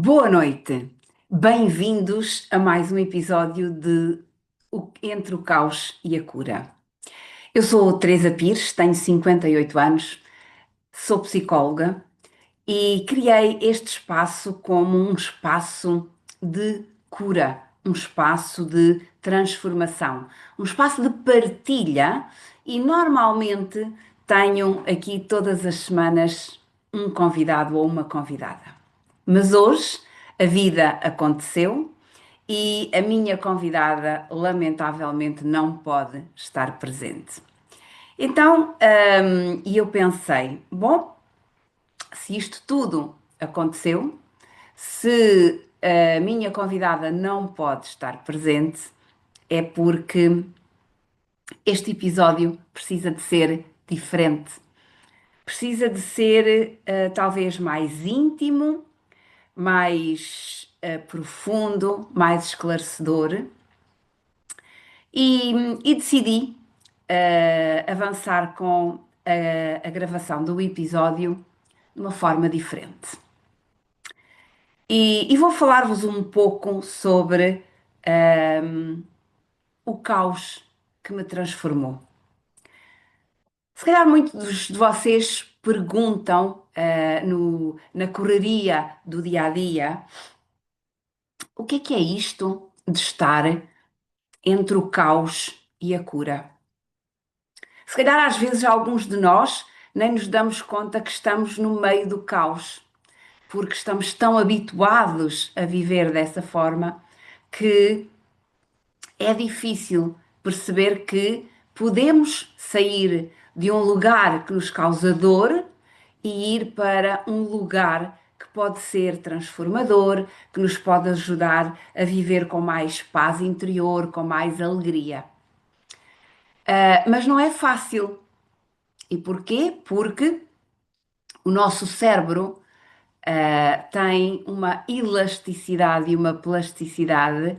Boa noite, bem-vindos a mais um episódio de Entre o Caos e a Cura. Eu sou Teresa Pires, tenho 58 anos, sou psicóloga e criei este espaço como um espaço de cura, um espaço de transformação, um espaço de partilha e normalmente tenho aqui todas as semanas um convidado ou uma convidada. Mas hoje a vida aconteceu e a minha convidada, lamentavelmente, não pode estar presente. Então, e eu pensei, bom, se isto tudo aconteceu, se a minha convidada não pode estar presente, é porque este episódio precisa de ser diferente. Precisa de ser talvez mais íntimo, mais profundo, mais esclarecedor e decidi avançar com a gravação do episódio de uma forma diferente. E vou falar-vos um pouco sobre o caos que me transformou. Se calhar muitos de vocês perguntam na correria do dia a dia o que é isto de estar entre o caos e a cura. Se calhar às vezes alguns de nós nem nos damos conta que estamos no meio do caos, porque estamos tão habituados a viver dessa forma que é difícil perceber que podemos sair de um lugar que nos causa dor e ir para um lugar que pode ser transformador, que nos pode ajudar a viver com mais paz interior, com mais alegria. Mas não é fácil. E porquê? Porque o nosso cérebro tem uma elasticidade e uma plasticidade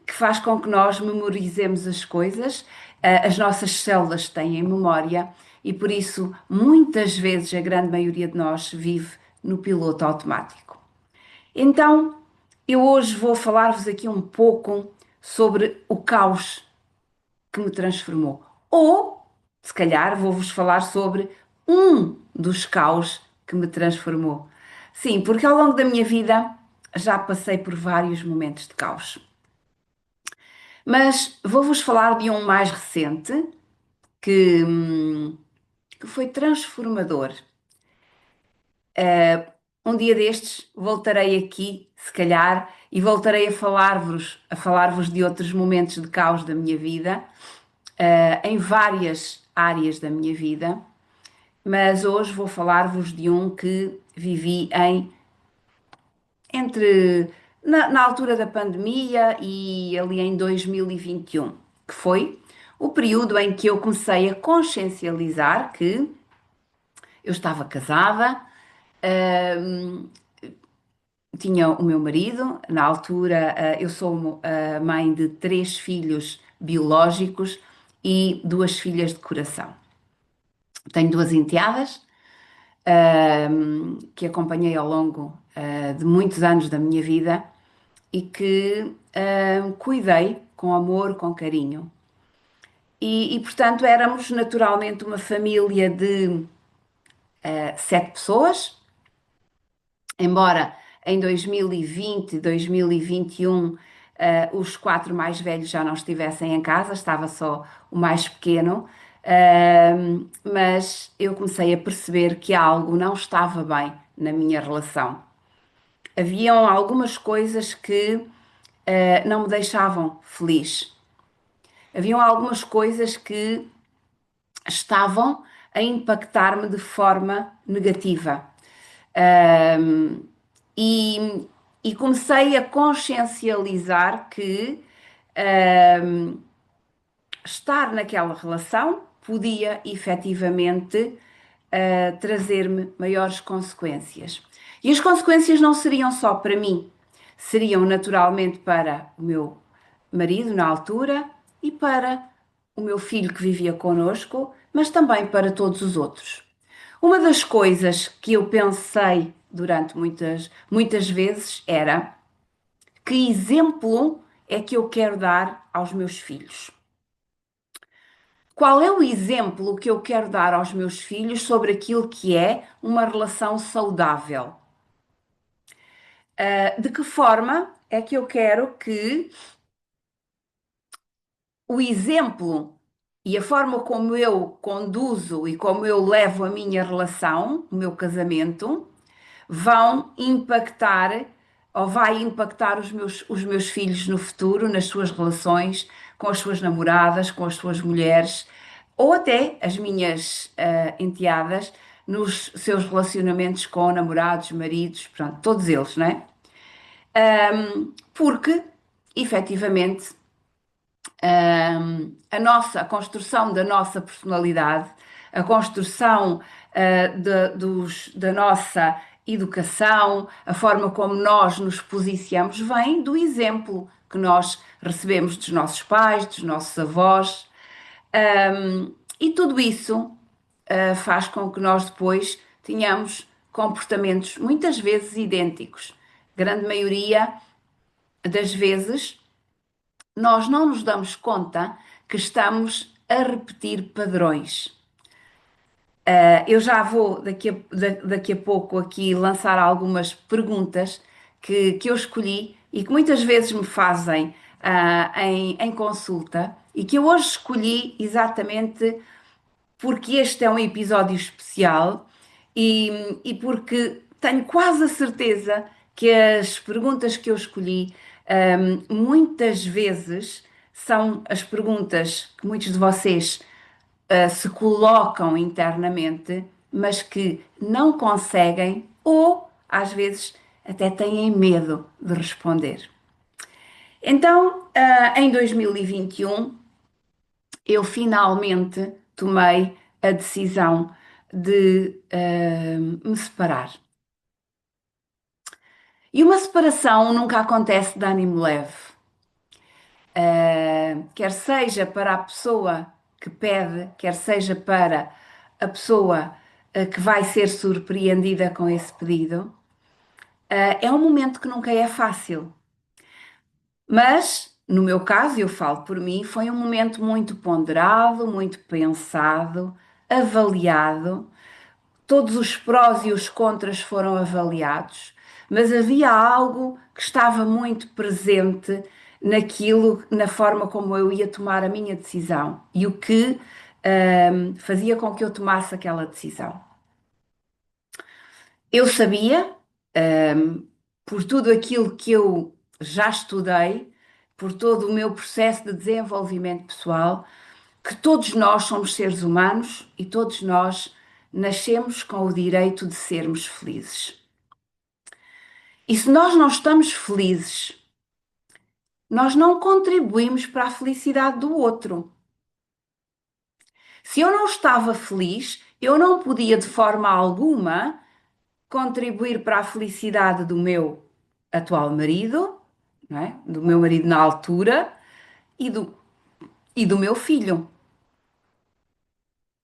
que faz com que nós memorizemos as coisas, as nossas células têm memória e por isso muitas vezes a grande maioria de nós vive no piloto automático. Então, eu hoje vou falar-vos aqui um pouco sobre o caos que me transformou. Ou, se calhar, vou-vos falar sobre um dos caos que me transformou. Sim, porque ao longo da minha vida já passei por vários momentos de caos. Mas vou-vos falar de um mais recente que, que foi transformador. Um dia destes voltarei aqui, se calhar, e voltarei a falar-vos de outros momentos de caos da minha vida, em várias áreas da minha vida, mas hoje vou falar-vos de um que vivi na altura da pandemia e ali em 2021, que foi o período em que eu comecei a consciencializar que eu estava casada, hum, tinha o meu marido, na altura, eu sou a mãe de três filhos biológicos e duas filhas de coração. Tenho duas enteadas, que acompanhei ao longo, de muitos anos da minha vida e que, cuidei com amor, com carinho. Portanto, éramos naturalmente uma família de, sete pessoas, embora em 2020, 2021, os quatro mais velhos já não estivessem em casa, estava só o mais pequeno, mas eu comecei a perceber que algo não estava bem na minha relação. Haviam algumas coisas que, não me deixavam feliz. Haviam algumas coisas que estavam a impactar-me de forma negativa. Um, e, e comecei a consciencializar que um, estar naquela relação podia efetivamente trazer-me maiores consequências. E as consequências não seriam só para mim, seriam naturalmente para o meu marido na altura e para o meu filho que vivia connosco, mas também para todos os outros. Uma das coisas que eu pensei durante muitas vezes era: que exemplo é que eu quero dar aos meus filhos? Qual é o exemplo que eu quero dar aos meus filhos sobre aquilo que é uma relação saudável? De que forma é que eu quero que o exemplo e a forma como eu conduzo e como eu levo a minha relação, o meu casamento, vão impactar ou vai impactar os meus filhos no futuro, nas suas relações com as suas namoradas, com as suas mulheres, ou até as minhas enteadas, nos seus relacionamentos com namorados, maridos, pronto, todos eles, não é? Porque, efetivamente, a construção da nossa personalidade, a construção da nossa educação, a forma como nós nos posicionamos, vem do exemplo que nós recebemos dos nossos pais, dos nossos avós. E tudo isso faz com que nós depois tenhamos comportamentos muitas vezes idênticos. Grande maioria das vezes nós não nos damos conta que estamos a repetir padrões. Eu já vou daqui a pouco aqui lançar algumas perguntas que eu escolhi e que muitas vezes me fazem em consulta e que eu hoje escolhi exatamente porque este é um episódio especial e porque tenho quase a certeza que as perguntas que eu escolhi, muitas vezes são as perguntas que muitos de vocês, se colocam internamente, mas que não conseguem ou às vezes até têm medo de responder. Então, em 2021, eu finalmente tomei a decisão de me separar. E uma separação nunca acontece de ânimo leve. Quer seja para a pessoa que pede, quer seja para a pessoa que vai ser surpreendida com esse pedido, é um momento que nunca é fácil. Mas, no meu caso, eu falo por mim, foi um momento muito ponderado, muito pensado, avaliado. Todos os prós e os contras foram avaliados, mas havia algo que estava muito presente naquilo, na forma como eu ia tomar a minha decisão e o que fazia com que eu tomasse aquela decisão. Eu sabia, por tudo aquilo que eu já estudei, por todo o meu processo de desenvolvimento pessoal, que todos nós somos seres humanos e todos nós nascemos com o direito de sermos felizes. E se nós não estamos felizes, nós não contribuímos para a felicidade do outro. Se eu não estava feliz, eu não podia de forma alguma contribuir para a felicidade do meu atual marido, não é? Do meu marido na altura e do meu filho.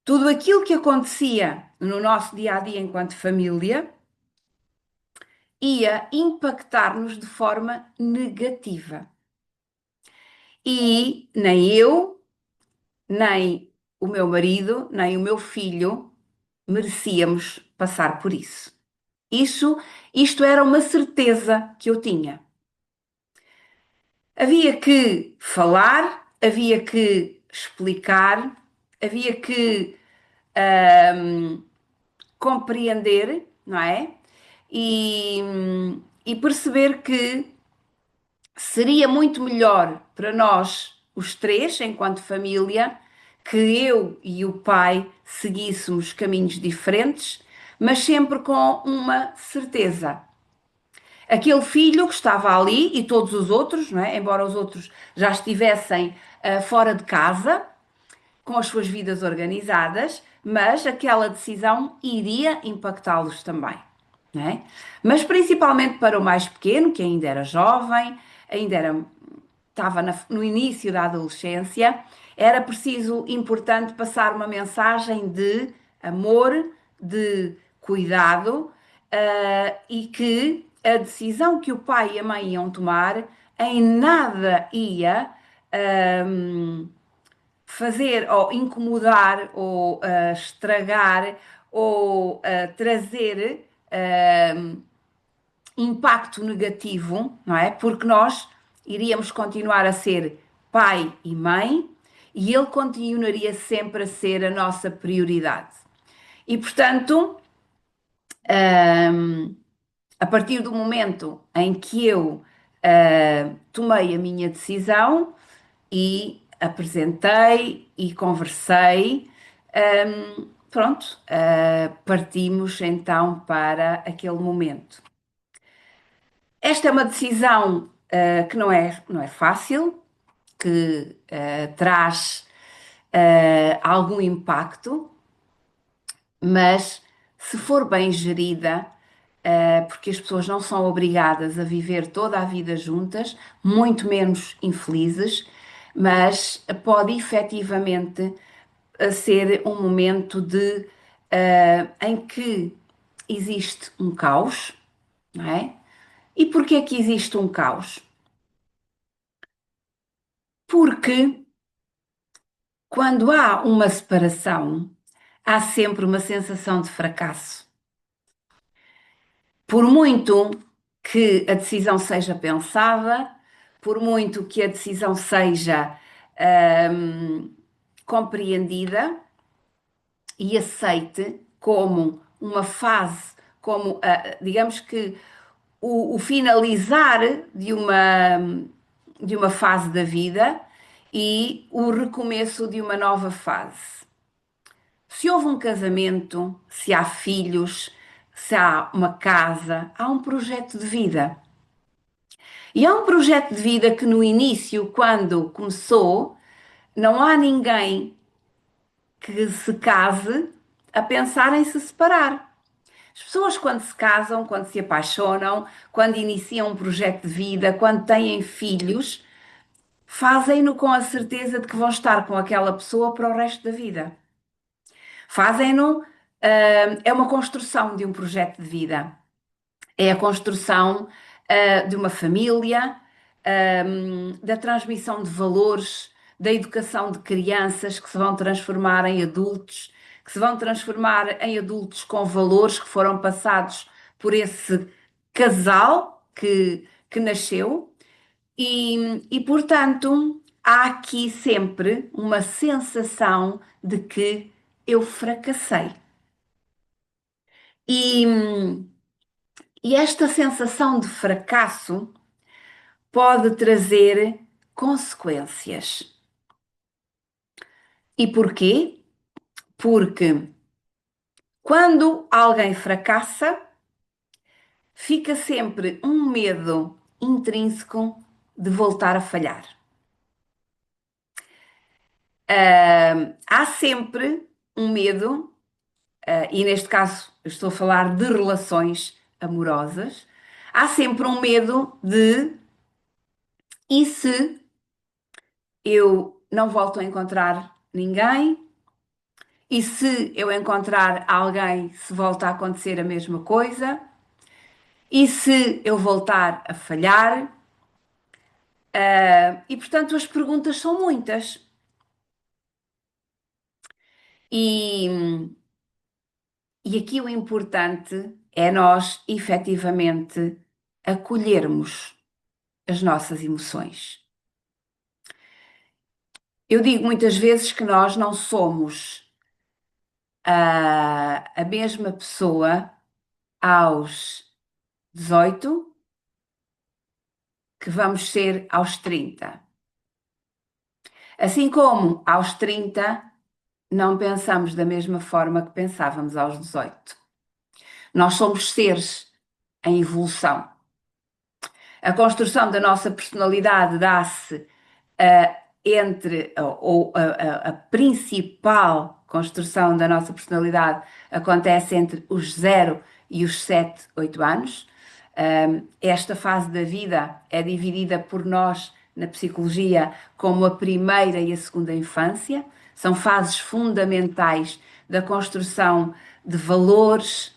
Tudo aquilo que acontecia no nosso dia a dia enquanto família ia impactar-nos de forma negativa. E nem eu, nem o meu marido, nem o meu filho merecíamos passar por isso. Isso, isto era uma certeza que eu tinha. Havia que falar, havia que explicar, havia que compreender, não é? E, e perceber que seria muito melhor para nós, os três, enquanto família, que eu e o pai seguíssemos caminhos diferentes, mas sempre com uma certeza. Aquele filho que estava ali e todos os outros, não é? Embora os outros já estivessem fora de casa, com as suas vidas organizadas, mas aquela decisão iria impactá-los também, não é? Mas principalmente para o mais pequeno, que ainda era jovem, estava no início da adolescência, era preciso, importante, passar uma mensagem de amor, de cuidado, e que a decisão que o pai e a mãe iam tomar em nada ia fazer ou incomodar ou estragar ou trazer impacto negativo, não é? Porque nós iríamos continuar a ser pai e mãe e ele continuaria sempre a ser a nossa prioridade. E portanto, a partir do momento em que eu tomei a minha decisão e apresentei e conversei, pronto, partimos então para aquele momento. Esta é uma decisão que não é fácil, que traz algum impacto, mas se for bem gerida, porque as pessoas não são obrigadas a viver toda a vida juntas, muito menos infelizes, mas pode efetivamente ser um momento em que existe um caos, não é? E porquê que existe um caos? Porque quando há uma separação, há sempre uma sensação de fracasso. Por muito que a decisão seja pensada, por muito que a decisão seja hum, compreendida e aceite como uma fase, como digamos que o finalizar de uma fase da vida e o recomeço de uma nova fase. Se houve um casamento, se há filhos, se há uma casa, há um projeto de vida. E há um projeto de vida que no início, quando começou, não há ninguém que se case a pensar em se separar. As pessoas, quando se casam, quando se apaixonam, quando iniciam um projeto de vida, quando têm filhos, fazem-no com a certeza de que vão estar com aquela pessoa para o resto da vida. Fazem-no, é uma construção de um projeto de vida. É a construção, de uma família, da transmissão de valores, da educação de crianças que se vão transformar em adultos, que se vão transformar em adultos com valores que foram passados por esse casal que nasceu. Portanto, há aqui sempre uma sensação de que eu fracassei. E, e esta sensação de fracasso pode trazer consequências. E porquê? Porque quando alguém fracassa, fica sempre um medo intrínseco de voltar a falhar. Há sempre um medo, e neste caso eu estou a falar de relações amorosas, há sempre um medo de e se eu não volto a encontrar ninguém? E se eu encontrar alguém, se volta a acontecer a mesma coisa? E se eu voltar a falhar? E portanto as perguntas são muitas. E, e aqui o importante é nós efetivamente acolhermos as nossas emoções. Eu digo muitas vezes que nós não somos a mesma pessoa aos 18 que vamos ser aos 30. Assim como aos 30 não pensamos da mesma forma que pensávamos aos 18. Nós somos seres em evolução. A construção da nossa personalidade dá-se a principal construção da nossa personalidade acontece entre os 0 e os 7, 8 anos. Esta fase da vida é dividida por nós na psicologia como a primeira e a segunda infância. São fases fundamentais da construção de valores,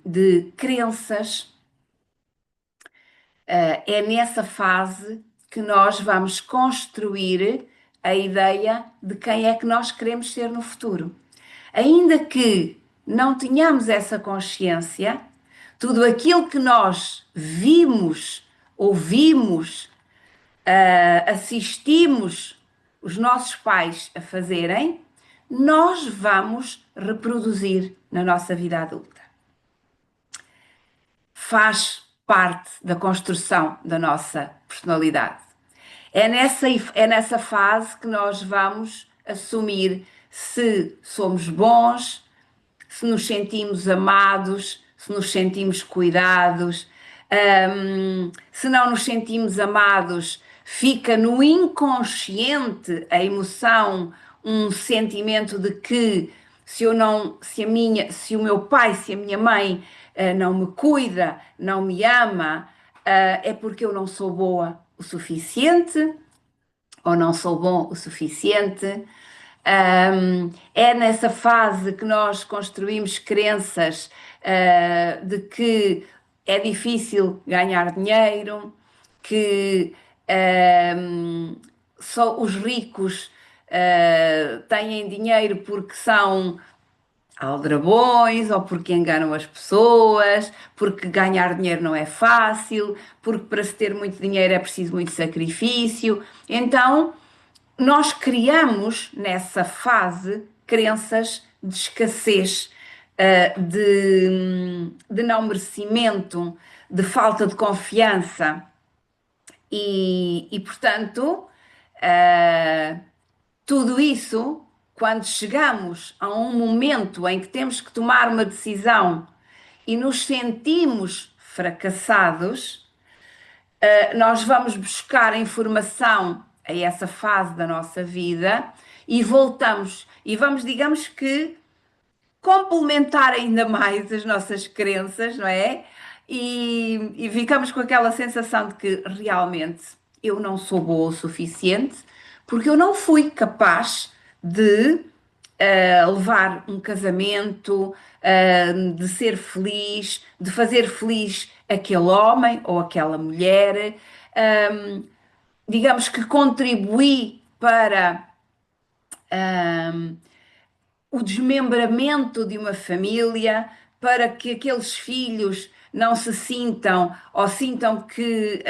de crenças. É nessa fase que nós vamos construir a ideia de quem é que nós queremos ser no futuro. Ainda que não tenhamos essa consciência, tudo aquilo que nós vimos, ouvimos, assistimos os nossos pais a fazerem, nós vamos reproduzir na nossa vida adulta. Faz parte da construção da nossa personalidade. É nessa fase que nós vamos assumir se somos bons, se nos sentimos amados, se nos sentimos cuidados. Se não nos sentimos amados, fica no inconsciente a emoção, um sentimento de que se eu não, se o meu pai, se a minha mãe não me cuida, não me ama, é porque eu não sou boa o suficiente ou não sou bom o suficiente. É nessa fase que nós construímos crenças, de que é difícil ganhar dinheiro, que só os ricos têm dinheiro porque são aldrabões ou porque enganam as pessoas, porque ganhar dinheiro não é fácil, porque para se ter muito dinheiro é preciso muito sacrifício. Então, nós criamos nessa fase crenças de escassez, de não merecimento, de falta de confiança portanto, tudo isso, quando chegamos a um momento em que temos que tomar uma decisão e nos sentimos fracassados, nós vamos buscar informação a essa fase da nossa vida e voltamos e vamos, digamos que, complementar ainda mais as nossas crenças, não é? E ficamos com aquela sensação de que realmente eu não sou boa o suficiente porque eu não fui capaz de levar um casamento, de ser feliz, de fazer feliz aquele homem ou aquela mulher. Digamos que contribuí para o desmembramento de uma família, para que aqueles filhos não se sintam ou sintam que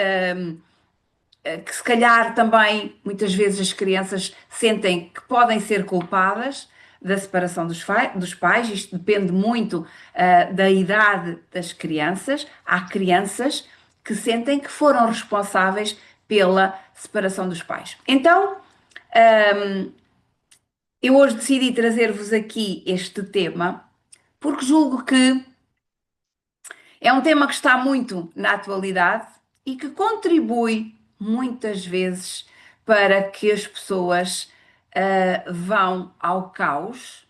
se calhar também muitas vezes as crianças sentem que podem ser culpadas da separação dos pais. Isto depende muito da idade das crianças. Há crianças que sentem que foram responsáveis pela separação dos pais. Então, eu hoje decidi trazer-vos aqui este tema porque julgo que é um tema que está muito na atualidade e que contribui muitas vezes para que as pessoas vão ao caos,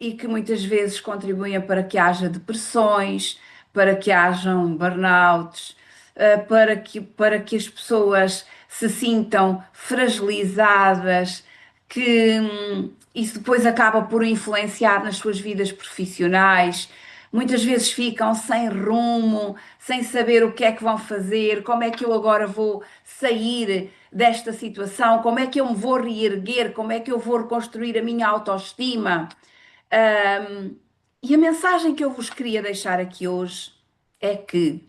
e que muitas vezes contribuem para que haja depressões, para que hajam burnouts, para que as pessoas se sintam fragilizadas, que isso depois acaba por influenciar nas suas vidas profissionais. Muitas vezes ficam sem rumo, sem saber o que é que vão fazer, como é que eu agora vou sair desta situação, como é que eu me vou reerguer, como é que eu vou reconstruir a minha autoestima. Ahm, e a mensagem que eu vos queria deixar aqui hoje é que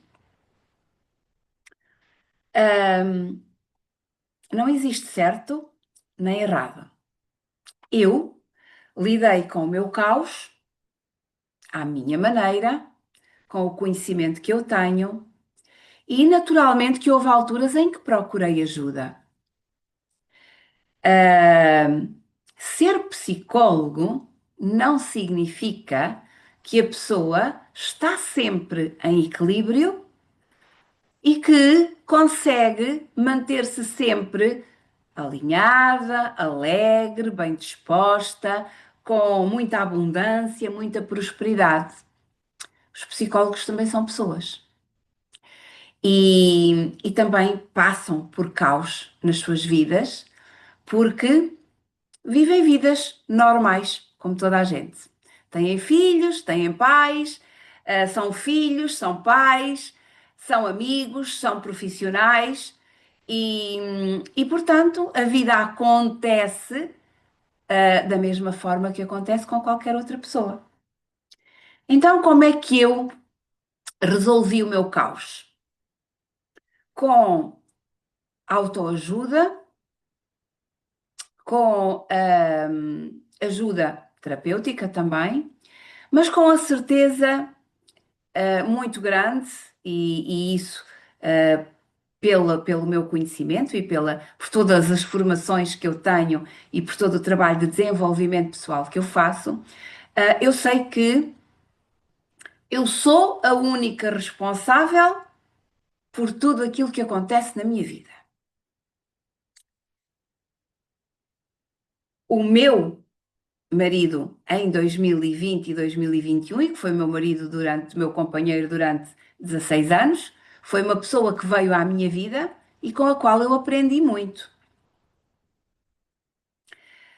não existe certo nem errado. Eu lidei com o meu caos à minha maneira, com o conhecimento que eu tenho, e naturalmente que houve alturas em que procurei ajuda. Ser psicólogo não significa que a pessoa está sempre em equilíbrio e que consegue manter-se sempre alinhada, alegre, bem disposta, com muita abundância, muita prosperidade. Os psicólogos também são pessoas e também passam por caos nas suas vidas porque vivem vidas normais, como toda a gente. Têm filhos, têm pais, são filhos, são pais, são amigos, são profissionais portanto, a vida acontece, da mesma forma que acontece com qualquer outra pessoa. Então, como é que eu resolvi o meu caos? Com autoajuda, com ajuda terapêutica também, mas com a certeza muito grande, e isso pelo meu conhecimento e por todas as formações que eu tenho e por todo o trabalho de desenvolvimento pessoal que eu faço, eu sei que eu sou a única responsável por tudo aquilo que acontece na minha vida. O meu marido em 2020 e 2021, e que foi meu marido meu companheiro durante 16 anos, foi uma pessoa que veio à minha vida e com a qual eu aprendi muito.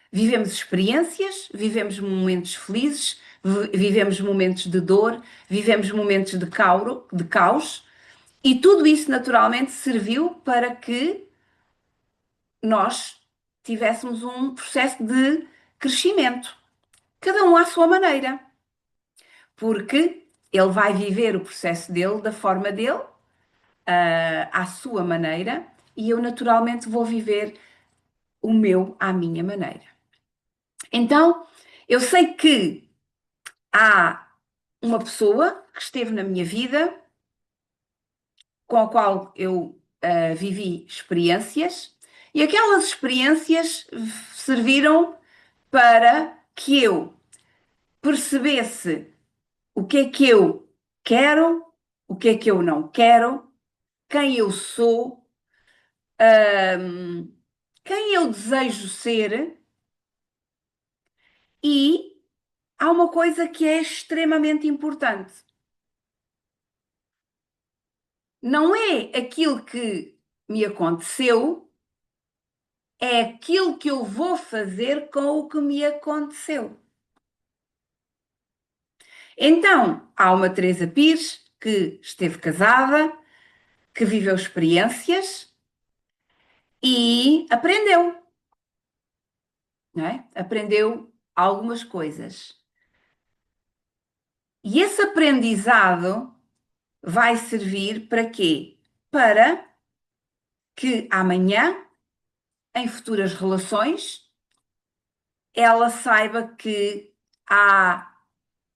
Vivemos experiências, vivemos momentos felizes, vivemos momentos de dor, vivemos momentos de caos, e tudo isso naturalmente serviu para que nós tivéssemos um processo de crescimento, cada um à sua maneira, porque ele vai viver o processo dele da forma dele, à sua maneira, e eu naturalmente vou viver o meu à minha maneira. Então, eu sei que há uma pessoa que esteve na minha vida, com a qual eu vivi experiências, e aquelas experiências serviram para que eu percebesse o que é que eu quero, o que é que eu não quero, quem eu sou, quem eu desejo ser, e há uma coisa que é extremamente importante. Não é aquilo que me aconteceu, é aquilo que eu vou fazer com o que me aconteceu. Então, há uma Teresa Pires que esteve casada, que viveu experiências e aprendeu, não é? Aprendeu algumas coisas. E esse aprendizado vai servir para quê? Para que amanhã, em futuras relações, ela saiba que há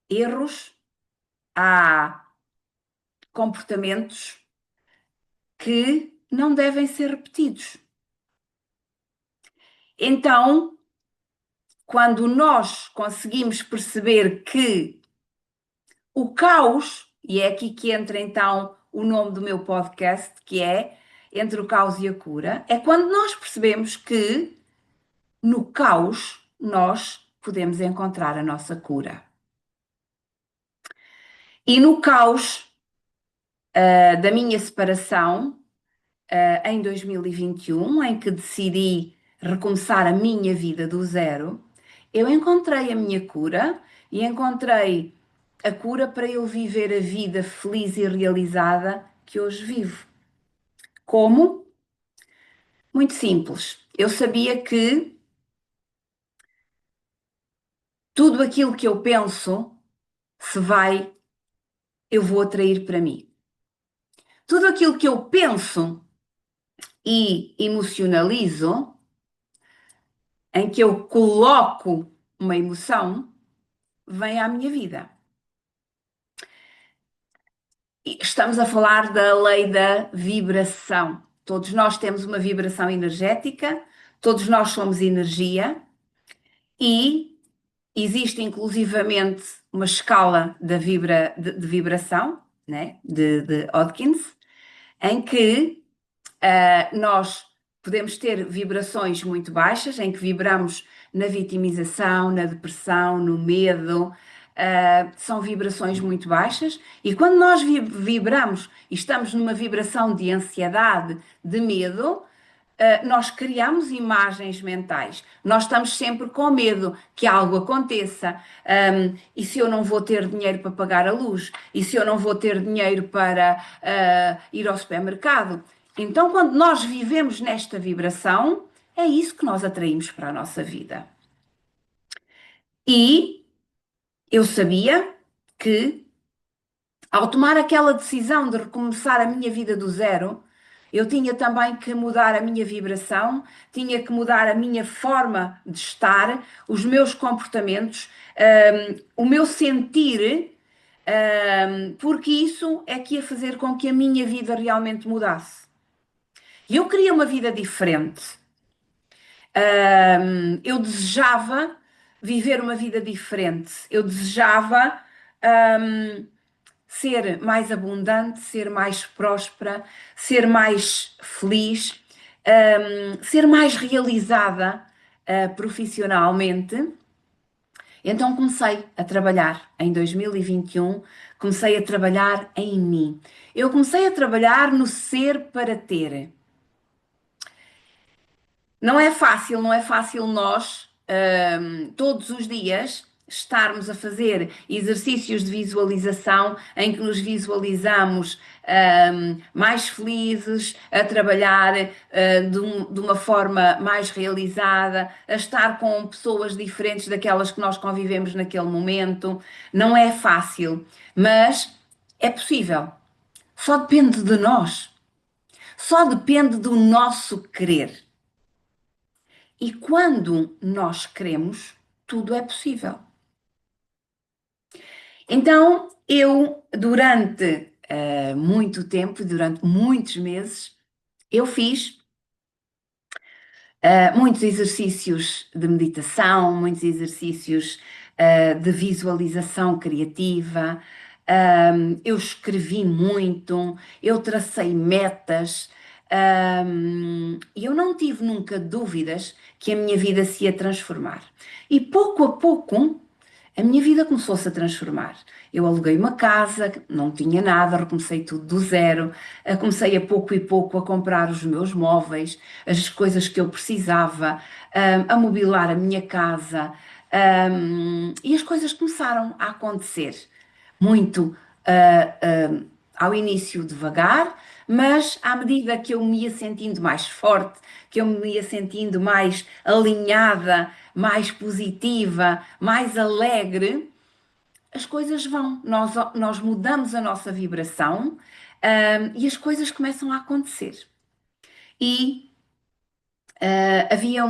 erros, há comportamentos que não devem ser repetidos. Então, quando nós conseguimos perceber que o caos, e é aqui que entra então o nome do meu podcast, que é Entre o Caos e a Cura, é quando nós percebemos que no caos nós podemos encontrar a nossa cura. E no caos da minha separação, em 2021, em que decidi recomeçar a minha vida do zero, eu encontrei a minha cura e encontrei a cura para eu viver a vida feliz e realizada que hoje vivo. Como? Muito simples. Eu sabia que tudo aquilo que eu penso se vai, eu vou atrair para mim. Tudo aquilo que eu penso e emocionalizo, em que eu coloco uma emoção, vem à minha vida. E estamos a falar da lei da vibração. Todos nós temos uma vibração energética, todos nós somos energia e existe inclusivamente uma escala de vibração, né? de Hodgins, em que nós podemos ter vibrações muito baixas, em que vibramos na vitimização, na depressão, no medo. São vibrações muito baixas, e quando nós vibramos e estamos numa vibração de ansiedade, de medo, nós criamos imagens mentais. Nós estamos sempre com medo que algo aconteça. E se eu não vou ter dinheiro para pagar a luz? E se eu não vou ter dinheiro para ir ao supermercado? Então, quando nós vivemos nesta vibração, é isso que nós atraímos para a nossa vida. E eu sabia que, ao tomar aquela decisão de recomeçar a minha vida do zero, eu tinha também que mudar a minha vibração, tinha que mudar a minha forma de estar, os meus comportamentos, o meu sentir, porque isso é que ia fazer com que a minha vida realmente mudasse. E eu queria uma vida diferente. Eu desejava viver uma vida diferente. Eu desejava ser mais abundante, ser mais próspera, ser mais feliz, ser mais realizada, profissionalmente. Então comecei a trabalhar em 2021, comecei a trabalhar em mim. Eu comecei a trabalhar no ser para ter. Não é fácil, não é fácil nós, todos os dias, estarmos a fazer exercícios de visualização em que nos visualizamos, mais felizes, a trabalhar, de uma forma mais realizada, a estar com pessoas diferentes daquelas que nós convivemos naquele momento. Não é fácil, mas é possível. Só depende de nós. Só depende do nosso querer. E quando nós queremos, tudo é possível. Então, eu, durante muito tempo, durante muitos meses, eu fiz muitos exercícios de meditação, muitos exercícios de visualização criativa. Eu escrevi muito, eu tracei metas, e eu não tive nunca dúvidas que a minha vida se ia transformar. E pouco a pouco, a minha vida começou-se a transformar. Eu aluguei uma casa, não tinha nada, recomecei tudo do zero. Comecei a pouco e pouco a comprar os meus móveis, as coisas que eu precisava, a mobilar a minha casa, e as coisas começaram a acontecer muito ao início devagar, mas à medida que eu me ia sentindo mais forte, que eu me ia sentindo mais alinhada, mais positiva, mais alegre, as coisas vão. Nós mudamos a nossa vibração, e as coisas começam a acontecer. E havia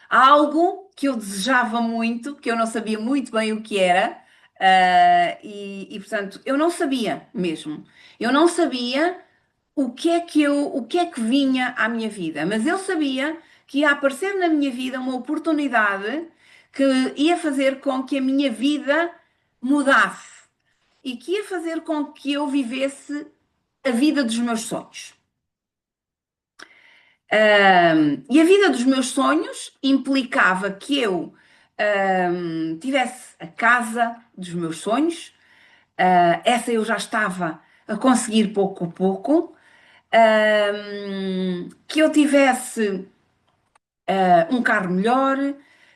algo que eu desejava muito, que eu não sabia muito bem o que era, portanto, eu não sabia mesmo. Eu não sabia o que é que vinha à minha vida, mas eu sabia que ia aparecer na minha vida uma oportunidade que ia fazer com que a minha vida mudasse e que ia fazer com que eu vivesse a vida dos meus sonhos. E a vida dos meus sonhos implicava que eu tivesse a casa dos meus sonhos. Essa eu já estava a conseguir pouco a pouco. Que eu tivesse um carro melhor,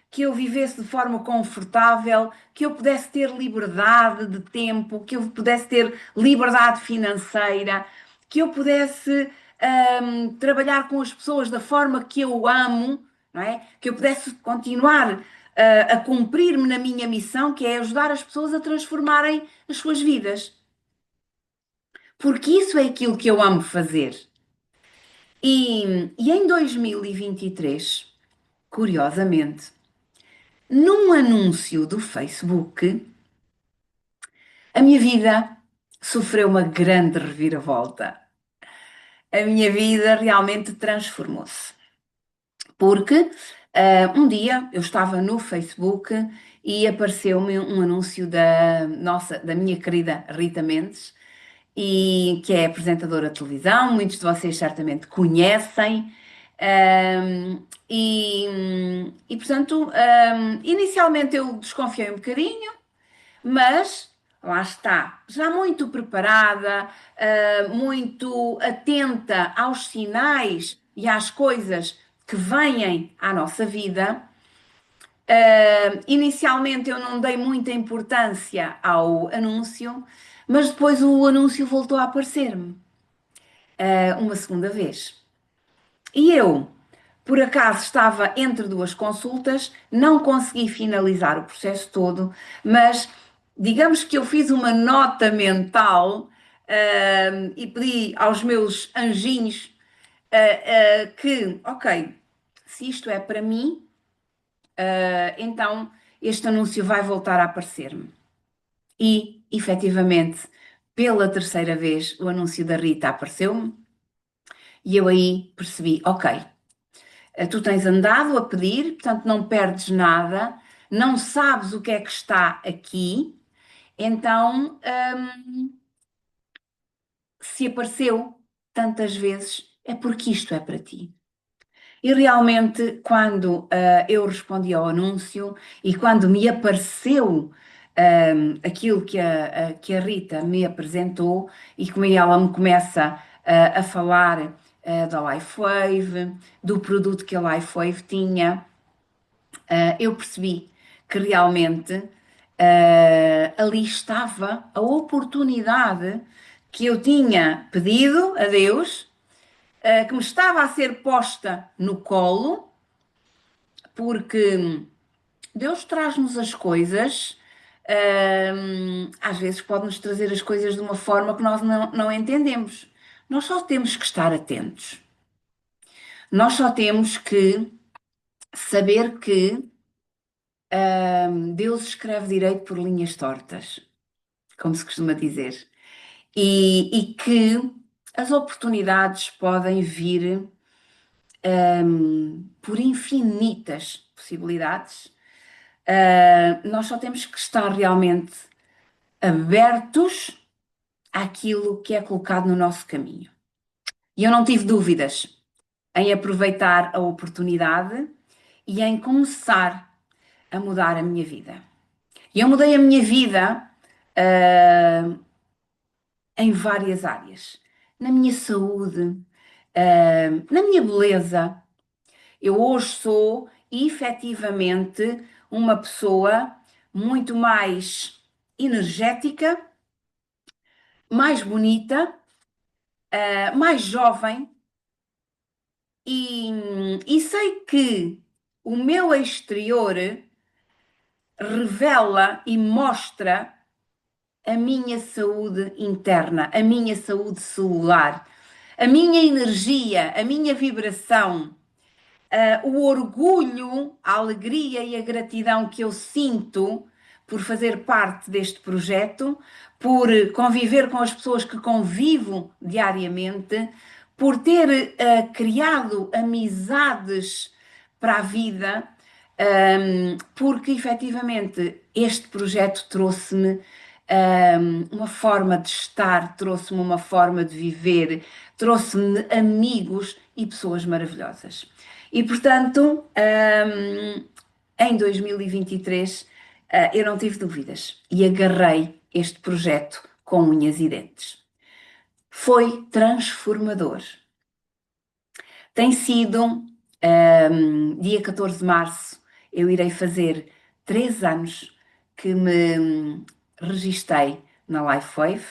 que eu vivesse de forma confortável, que eu pudesse ter liberdade de tempo, que eu pudesse ter liberdade financeira, que eu pudesse trabalhar com as pessoas da forma que eu amo, não é? Que eu pudesse continuar a cumprir-me na minha missão, que é ajudar as pessoas a transformarem as suas vidas. Porque isso é aquilo que eu amo fazer. E em 2023, curiosamente, num anúncio do Facebook, a minha vida sofreu uma grande reviravolta. A minha vida realmente transformou-se. Porque um dia eu estava no Facebook e apareceu-me um anúncio da minha querida Rita Mendes, e que é apresentadora de televisão, muitos de vocês certamente conhecem. Portanto, inicialmente eu desconfiei um bocadinho, mas lá está, já muito preparada, muito atenta aos sinais e às coisas que vêm à nossa vida. Inicialmente eu não dei muita importância ao anúncio, mas depois o anúncio voltou a aparecer-me, uma segunda vez. E eu, por acaso, estava entre duas consultas, não consegui finalizar o processo todo, mas digamos que eu fiz uma nota mental, e pedi aos meus anjinhos, que, ok, se isto é para mim, então este anúncio vai voltar a aparecer-me. E, efetivamente, pela terceira vez, o anúncio da Rita apareceu-me e eu aí percebi, ok, tu tens andado a pedir, portanto não perdes nada, não sabes o que é que está aqui, então, se apareceu tantas vezes, é porque isto é para ti. E realmente, quando eu respondi ao anúncio e quando me apareceu aquilo que a Rita me apresentou e como ela me começa a falar da LifeWave, do produto que a LifeWave tinha, eu percebi que realmente ali estava a oportunidade que eu tinha pedido a Deus, que me estava a ser posta no colo, porque Deus traz-nos as coisas, às vezes pode-nos trazer as coisas de uma forma que nós não entendemos. Nós só temos que estar atentos. Nós só temos que saber que Deus escreve direito por linhas tortas, como se costuma dizer, e que as oportunidades podem vir por infinitas possibilidades. Nós só temos que estar realmente abertos àquilo que é colocado no nosso caminho. E eu não tive dúvidas em aproveitar a oportunidade e em começar a mudar a minha vida. E eu mudei a minha vida, ah, em várias áreas. Na minha saúde, na minha beleza. Eu hoje sou efetivamente uma pessoa muito mais energética, mais bonita, mais jovem e sei que o meu exterior revela e mostra a minha saúde interna, a minha saúde celular, a minha energia, a minha vibração. O orgulho, a alegria e a gratidão que eu sinto por fazer parte deste projeto, por conviver com as pessoas que convivo diariamente, por ter criado amizades para a vida, porque efetivamente este projeto trouxe-me uma forma de estar, trouxe-me uma forma de viver, trouxe-me amigos e pessoas maravilhosas. E portanto, em 2023, eu não tive dúvidas e agarrei este projeto com unhas e dentes. Foi transformador. Tem sido, dia 14 de março, eu irei fazer 3 anos que me registrei na LifeWave,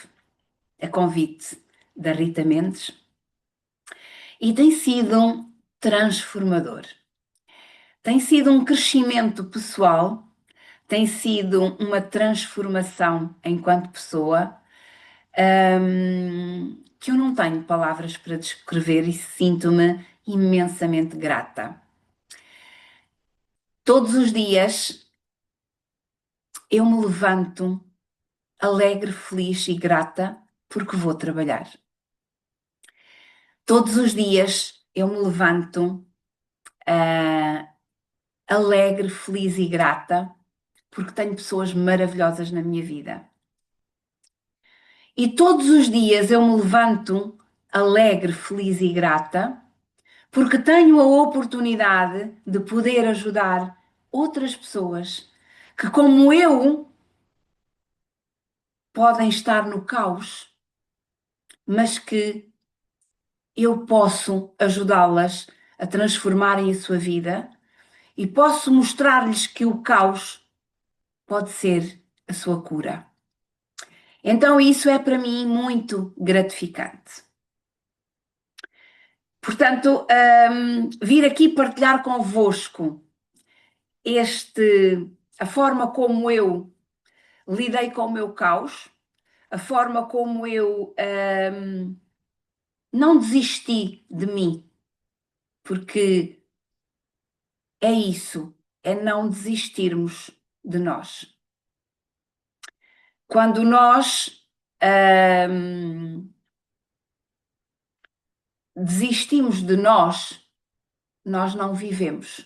a convite da Rita Mendes, e tem sido transformador. Tem sido um crescimento pessoal, tem sido uma transformação enquanto pessoa, que eu não tenho palavras para descrever e sinto-me imensamente grata. Todos os dias eu me levanto alegre, feliz e grata porque vou trabalhar. Todos os dias eu me levanto alegre, feliz e grata porque tenho pessoas maravilhosas na minha vida. E todos os dias eu me levanto alegre, feliz e grata porque tenho a oportunidade de poder ajudar outras pessoas que, como eu, podem estar no caos, mas que eu posso ajudá-las a transformarem a sua vida e posso mostrar-lhes que o caos pode ser a sua cura. Então, isso é para mim muito gratificante. Portanto, vir aqui partilhar convosco a forma como eu lidei com o meu caos, a forma como eu não desisti de mim, porque é isso, é não desistirmos de nós. Quando nós desistimos de nós, nós não vivemos,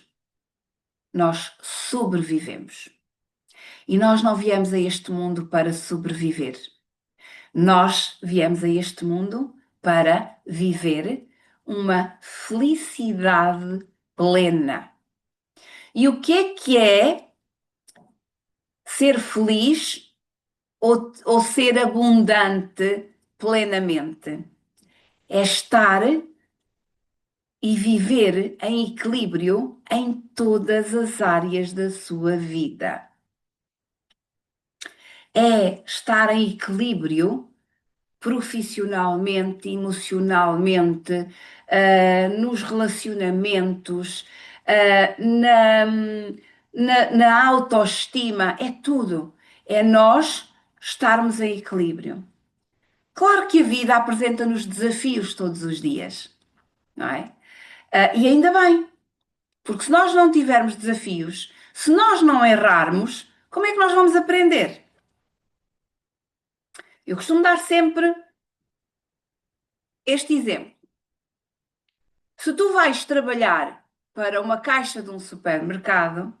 nós sobrevivemos. E nós não viemos a este mundo para sobreviver. Nós viemos a este mundo para viver uma felicidade plena. E o que é ser feliz ou ser abundante plenamente? É estar e viver em equilíbrio em todas as áreas da sua vida. É estar em equilíbrio profissionalmente, emocionalmente, nos relacionamentos, na autoestima, é tudo. É nós estarmos em equilíbrio. Claro que a vida apresenta-nos desafios todos os dias, não é? E ainda bem, porque se nós não tivermos desafios, se nós não errarmos, como é que nós vamos aprender? Eu costumo dar sempre este exemplo. Se tu vais trabalhar para uma caixa de um supermercado,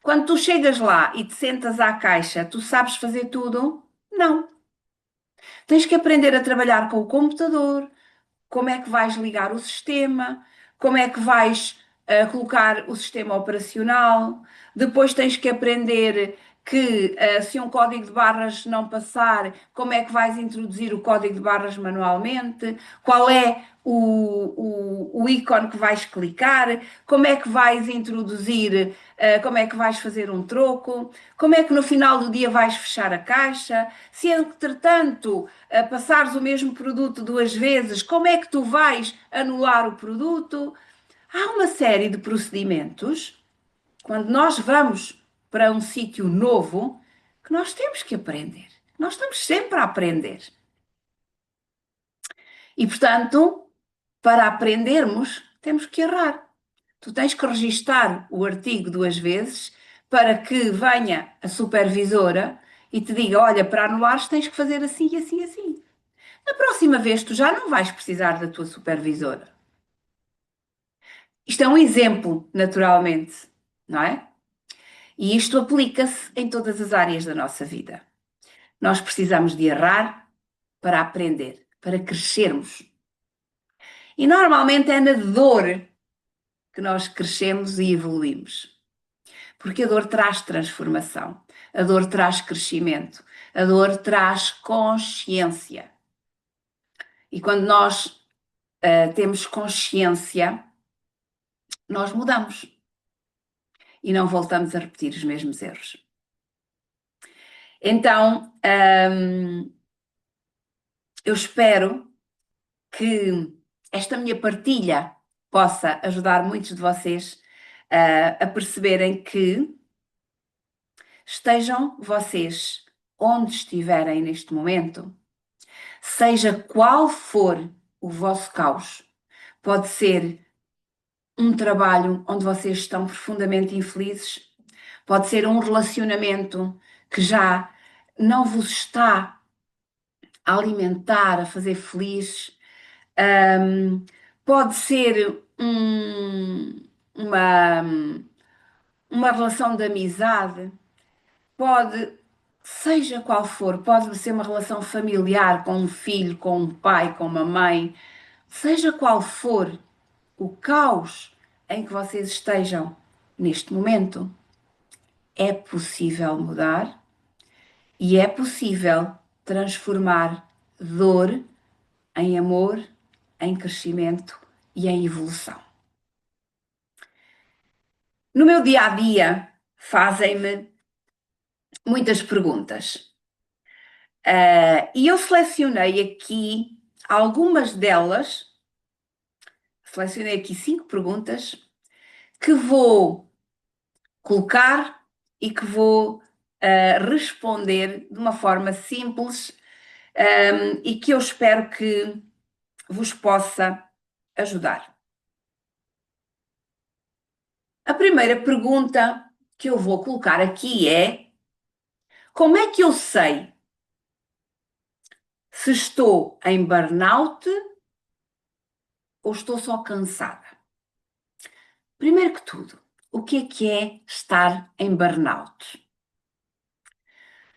quando tu chegas lá e te sentas à caixa, tu sabes fazer tudo? Não. Tens que aprender a trabalhar com o computador, como é que vais ligar o sistema, como é que vais colocar o sistema operacional. Depois tens que aprender que se um código de barras não passar, como é que vais introduzir o código de barras manualmente, qual é o ícone que vais clicar, como é que vais introduzir, como é que vais fazer um troco, como é que no final do dia vais fechar a caixa, se entretanto passares o mesmo produto duas vezes, como é que tu vais anular o produto? Há uma série de procedimentos, quando nós vamos para um sítio novo, que nós temos que aprender. Nós estamos sempre a aprender. E, portanto, para aprendermos, temos que errar. Tu tens que registar o artigo duas vezes para que venha a supervisora e te diga: olha, para anulares tens que fazer assim, assim, assim. Na próxima vez, tu já não vais precisar da tua supervisora. Isto é um exemplo, naturalmente, não é? E isto aplica-se em todas as áreas da nossa vida. Nós precisamos de errar para aprender, para crescermos. E normalmente é na dor que nós crescemos e evoluímos. Porque a dor traz transformação, a dor traz crescimento, a dor traz consciência. E quando nós temos consciência, nós mudamos e não voltamos a repetir os mesmos erros. Então, eu espero que esta minha partilha possa ajudar muitos de vocês a perceberem que estejam vocês onde estiverem neste momento, seja qual for o vosso caos, pode ser um trabalho onde vocês estão profundamente infelizes, pode ser um relacionamento que já não vos está a alimentar, a fazer feliz. Pode ser uma, uma relação de amizade, pode, seja qual for, pode ser uma relação familiar com um filho, com um pai, com uma mãe, seja qual for o caos em que vocês estejam neste momento, é possível mudar e é possível transformar dor em amor, em crescimento e em evolução. No meu dia a dia, fazem-me muitas perguntas. E eu selecionei aqui algumas delas, selecionei aqui 5 perguntas que vou colocar e que vou responder de uma forma simples, e que eu espero que vos possa ajudar. A primeira pergunta que eu vou colocar aqui é: como é que eu sei se estou em burnout ou estou só cansada? Primeiro que tudo, o que é estar em burnout?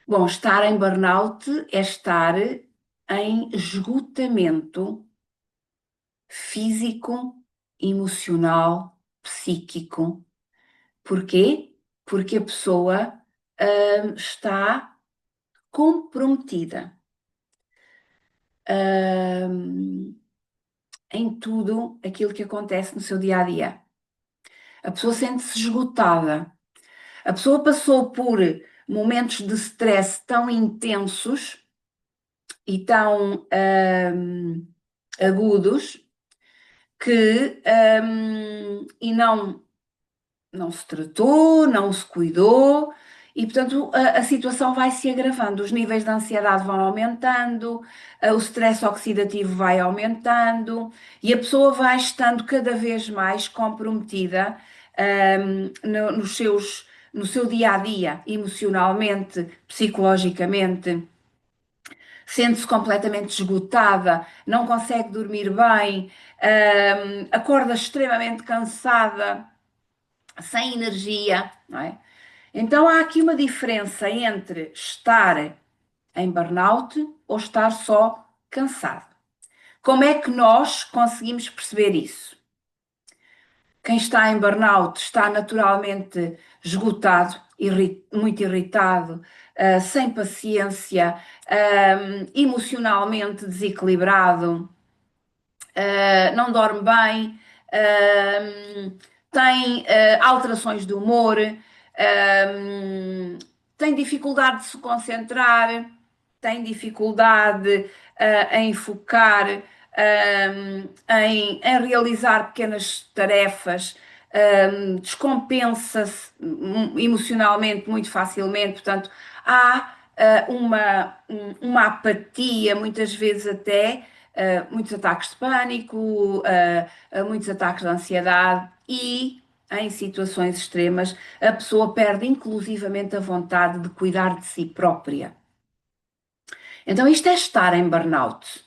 Bom, estar em burnout é estar em esgotamento físico, emocional, psíquico. Porquê? Porque a pessoa, está comprometida, hum, em tudo aquilo que acontece no seu dia a dia. A pessoa sente-se esgotada. A pessoa passou por momentos de stress tão intensos e tão agudos que e não se tratou, não se cuidou e, portanto, a situação vai se agravando, os níveis de ansiedade vão aumentando, o stress oxidativo vai aumentando e a pessoa vai estando cada vez mais comprometida, no seu dia a dia, emocionalmente, psicologicamente. Sente-se completamente esgotada, não consegue dormir bem, acorda extremamente cansada, sem energia, não é? Então há aqui uma diferença entre estar em burnout ou estar só cansado. Como é que nós conseguimos perceber isso? Quem está em burnout está naturalmente esgotado, muito irritado, sem paciência, emocionalmente desequilibrado, não dorme bem, tem alterações de humor, tem dificuldade de se concentrar, tem dificuldade em focar, em realizar pequenas tarefas, descompensa-se emocionalmente muito facilmente, portanto, há uma apatia, muitas vezes até muitos ataques de pânico, muitos ataques de ansiedade e, em situações extremas, a pessoa perde inclusivamente a vontade de cuidar de si própria. Então, isto é estar em burnout.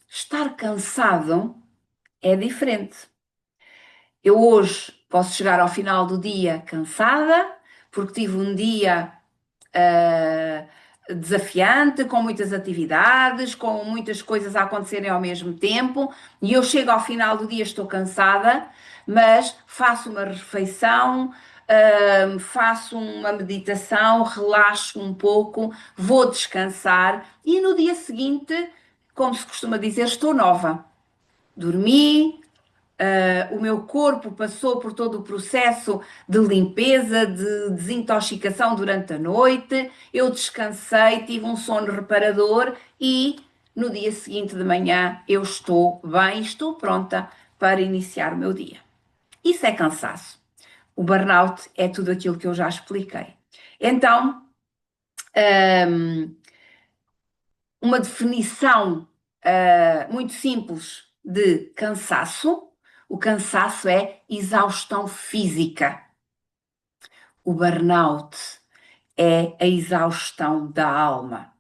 Estar cansado é diferente. Eu hoje posso chegar ao final do dia cansada, porque tive um dia desafiante, com muitas atividades, com muitas coisas a acontecerem ao mesmo tempo, e eu chego ao final do dia, estou cansada, mas faço uma refeição, faço uma meditação, relaxo um pouco, vou descansar e no dia seguinte, como se costuma dizer, estou nova. Dormi, o meu corpo passou por todo o processo de limpeza, de desintoxicação durante a noite, eu descansei, tive um sono reparador e no dia seguinte de manhã eu estou bem, estou pronta para iniciar o meu dia. Isso é cansaço. O burnout é tudo aquilo que eu já expliquei. Então, hum, uma definição muito simples de cansaço. O cansaço é exaustão física. O burnout é a exaustão da alma.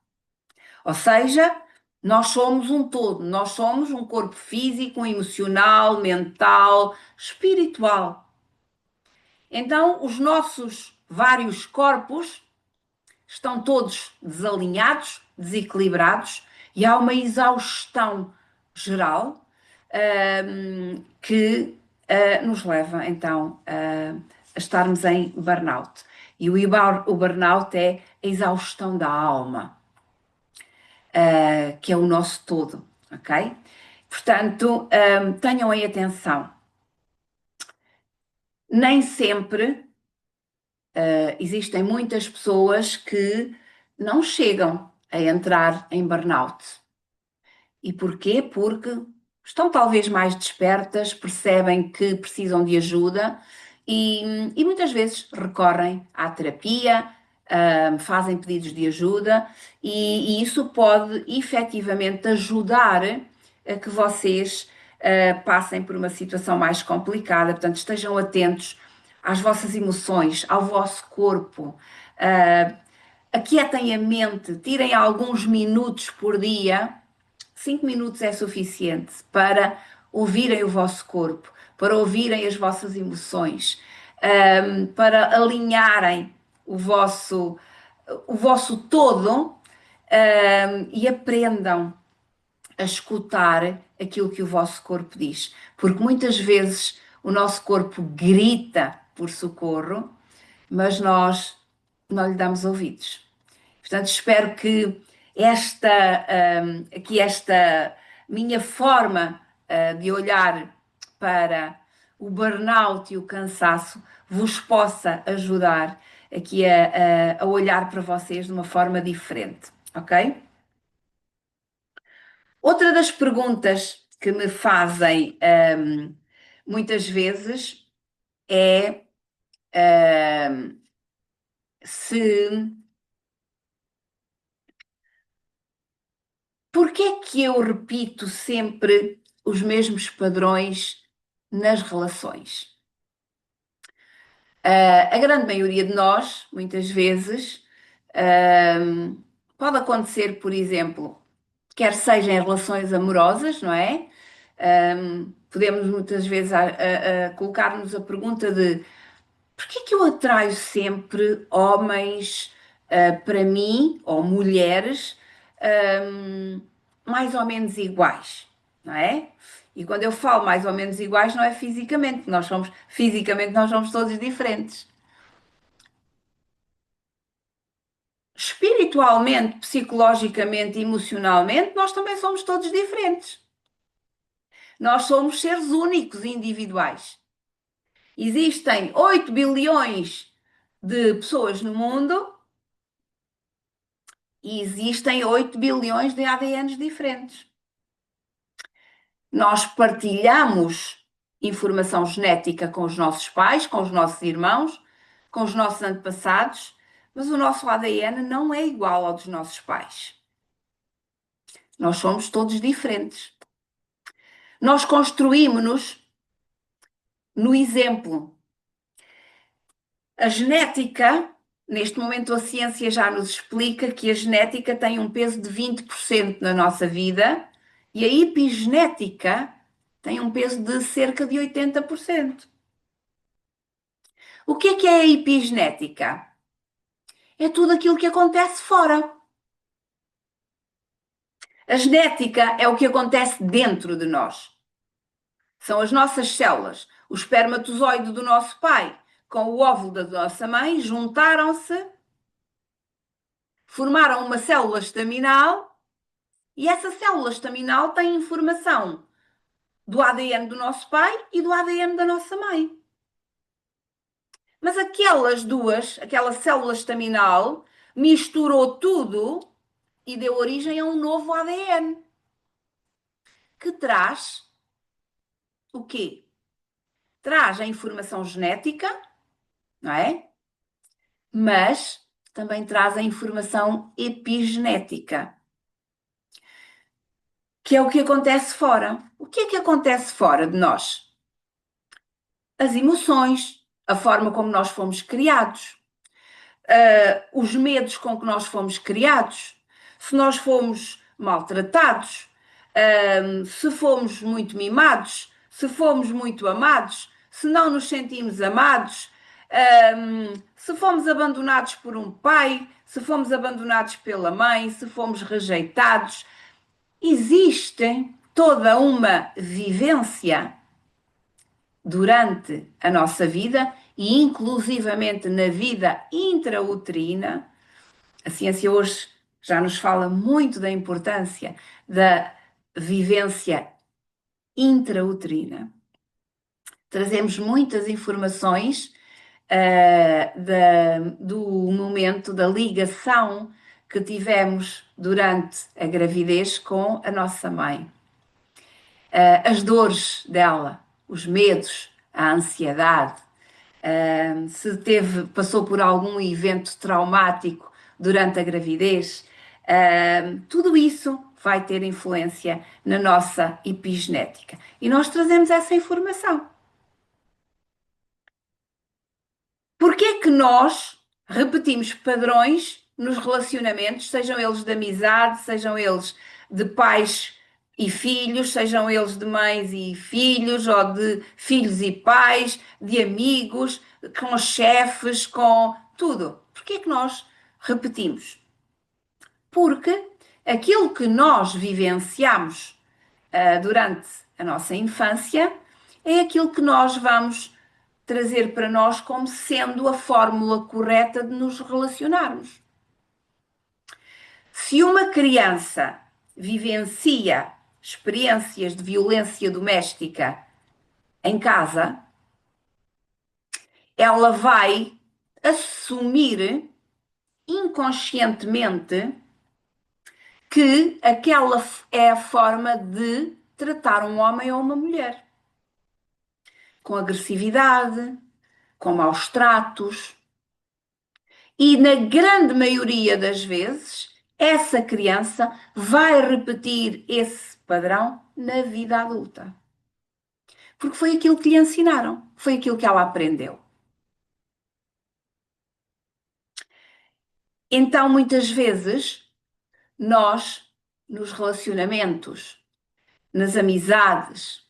Ou seja, nós somos um todo, nós somos um corpo físico, emocional, mental, espiritual. Então, os nossos vários corpos estão todos desalinhados, desequilibrados e há uma exaustão geral, que nos leva então a estarmos em burnout. E o burnout é a exaustão da alma, que é o nosso todo. ok? Portanto, tenham aí atenção. Nem sempre, existem muitas pessoas que não chegam a entrar em burnout. E porquê? Porque estão talvez mais despertas, percebem que precisam de ajuda e muitas vezes recorrem à terapia, fazem pedidos de ajuda e isso pode efetivamente ajudar a que vocês passem por uma situação mais complicada. Portanto, estejam atentos às vossas emoções, ao vosso corpo. Uh, Aquietem a mente, tirem alguns minutos por dia. 5 minutos é suficiente para ouvirem o vosso corpo, para ouvirem as vossas emoções, para alinharem o vosso todo, e aprendam a escutar aquilo que o vosso corpo diz. Porque muitas vezes o nosso corpo grita por socorro, mas nós não lhe damos ouvidos. Portanto, espero que esta minha forma de olhar para o burnout e o cansaço vos possa ajudar aqui a olhar para vocês de uma forma diferente, ok? Outra das perguntas que me fazem muitas vezes é se Porquê é que eu repito sempre os mesmos padrões nas relações? A grande maioria de nós, muitas vezes, pode acontecer, por exemplo, quer seja em relações amorosas, não é? Podemos muitas vezes colocar-nos a pergunta de porquê é que eu atraio sempre homens, para mim, ou mulheres, ahm, mais ou menos iguais, não é? E quando eu falo mais ou menos iguais, não é fisicamente, fisicamente nós somos todos diferentes. Espiritualmente, psicologicamente, emocionalmente, nós também somos todos diferentes. Nós somos seres únicos e individuais. Existem 8 bilhões de pessoas no mundo e existem 8 bilhões de ADNs diferentes. Nós partilhamos informação genética com os nossos pais, com os nossos irmãos, com os nossos antepassados, mas o nosso ADN não é igual ao dos nossos pais. Nós somos todos diferentes. Nós construímos-nos no exemplo. A genética, neste momento a ciência já nos explica que a genética tem um peso de 20% na nossa vida e a epigenética tem um peso de cerca de 80%. O que é a epigenética? É tudo aquilo que acontece fora. A genética é o que acontece dentro de nós. São as nossas células. O espermatozoide do nosso pai com o óvulo da nossa mãe juntaram-se, formaram uma célula estaminal e essa célula estaminal tem informação do ADN do nosso pai e do ADN da nossa mãe. Mas aquela célula estaminal, misturou tudo e deu origem a um novo ADN que traz o quê? Traz a informação genética, não é? Mas também traz a informação epigenética, que é o que acontece fora. O que é que acontece fora de nós? As emoções, a forma como nós fomos criados, os medos com que nós fomos criados, se nós fomos maltratados, se fomos muito mimados, se fomos muito amados, se não nos sentimos amados, se fomos abandonados por um pai, se fomos abandonados pela mãe, se fomos rejeitados. Existe toda uma vivência durante a nossa vida e inclusivamente na vida intrauterina. A ciência hoje já nos fala muito da importância vivência intrauterina. Trazemos muitas informações do momento da ligação que tivemos durante a gravidez com a nossa mãe. As dores dela, os medos, a ansiedade, se passou por algum evento traumático durante a gravidez, tudo isso vai ter influência na nossa epigenética. E nós trazemos essa informação. Porque é que nós repetimos padrões nos relacionamentos, sejam eles de amizade, sejam eles de pais e filhos, sejam eles de mães e filhos, ou de filhos e pais, de amigos, com chefes, com tudo? Porque é que nós repetimos? Porque aquilo que nós vivenciamos durante a nossa infância é aquilo que nós vamos trazer para nós como sendo a fórmula correta de nos relacionarmos. Se uma criança vivencia experiências de violência doméstica em casa, ela vai assumir inconscientemente que aquela é a forma de tratar um homem ou uma mulher. Com agressividade, com maus tratos. E na grande maioria das vezes, essa criança vai repetir esse padrão na vida adulta. Porque foi aquilo que lhe ensinaram, foi aquilo que ela aprendeu. Então, muitas vezes, nós, nos relacionamentos, nas amizades,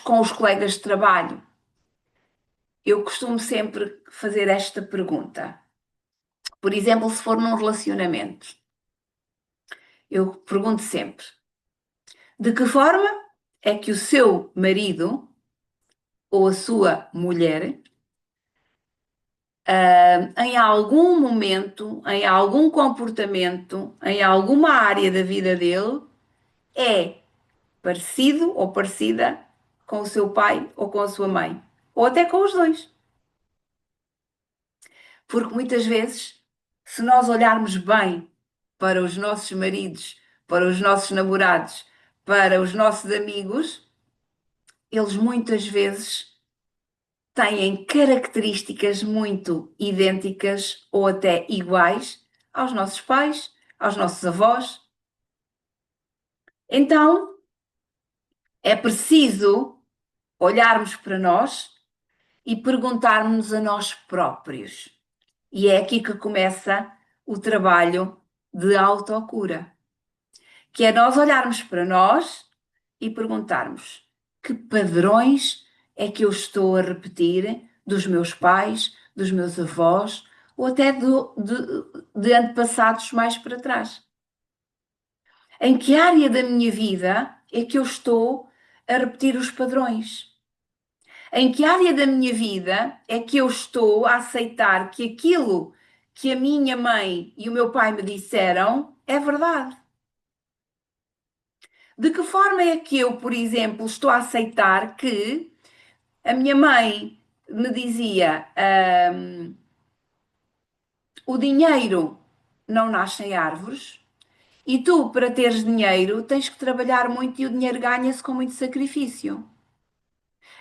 com os colegas de trabalho, eu costumo sempre fazer esta pergunta. Por exemplo, se for num relacionamento, eu pergunto sempre: de que forma é que o seu marido ou a sua mulher, em algum momento, em algum comportamento, em alguma área da vida dele, é parecido ou parecida com o seu pai ou com a sua mãe, ou até com os dois? Porque muitas vezes, se nós olharmos bem para os nossos maridos, para os nossos namorados, para os nossos amigos, eles muitas vezes têm características muito idênticas ou até iguais aos nossos pais, aos nossos avós. Então, é preciso olharmos para nós e perguntarmos a nós próprios. E é aqui que começa o trabalho de autocura, que é nós olharmos para nós e perguntarmos: que padrões é que eu estou a repetir dos meus pais, dos meus avós ou até de antepassados mais para trás? Em que área da minha vida é que eu estou a repetir os padrões? Em que área da minha vida é que eu estou a aceitar que aquilo que a minha mãe e o meu pai me disseram é verdade? De que forma é que eu, por exemplo, estou a aceitar que a minha mãe me dizia: o dinheiro não nasce em árvores e tu, para teres dinheiro, tens que trabalhar muito e o dinheiro ganha-se com muito sacrifício.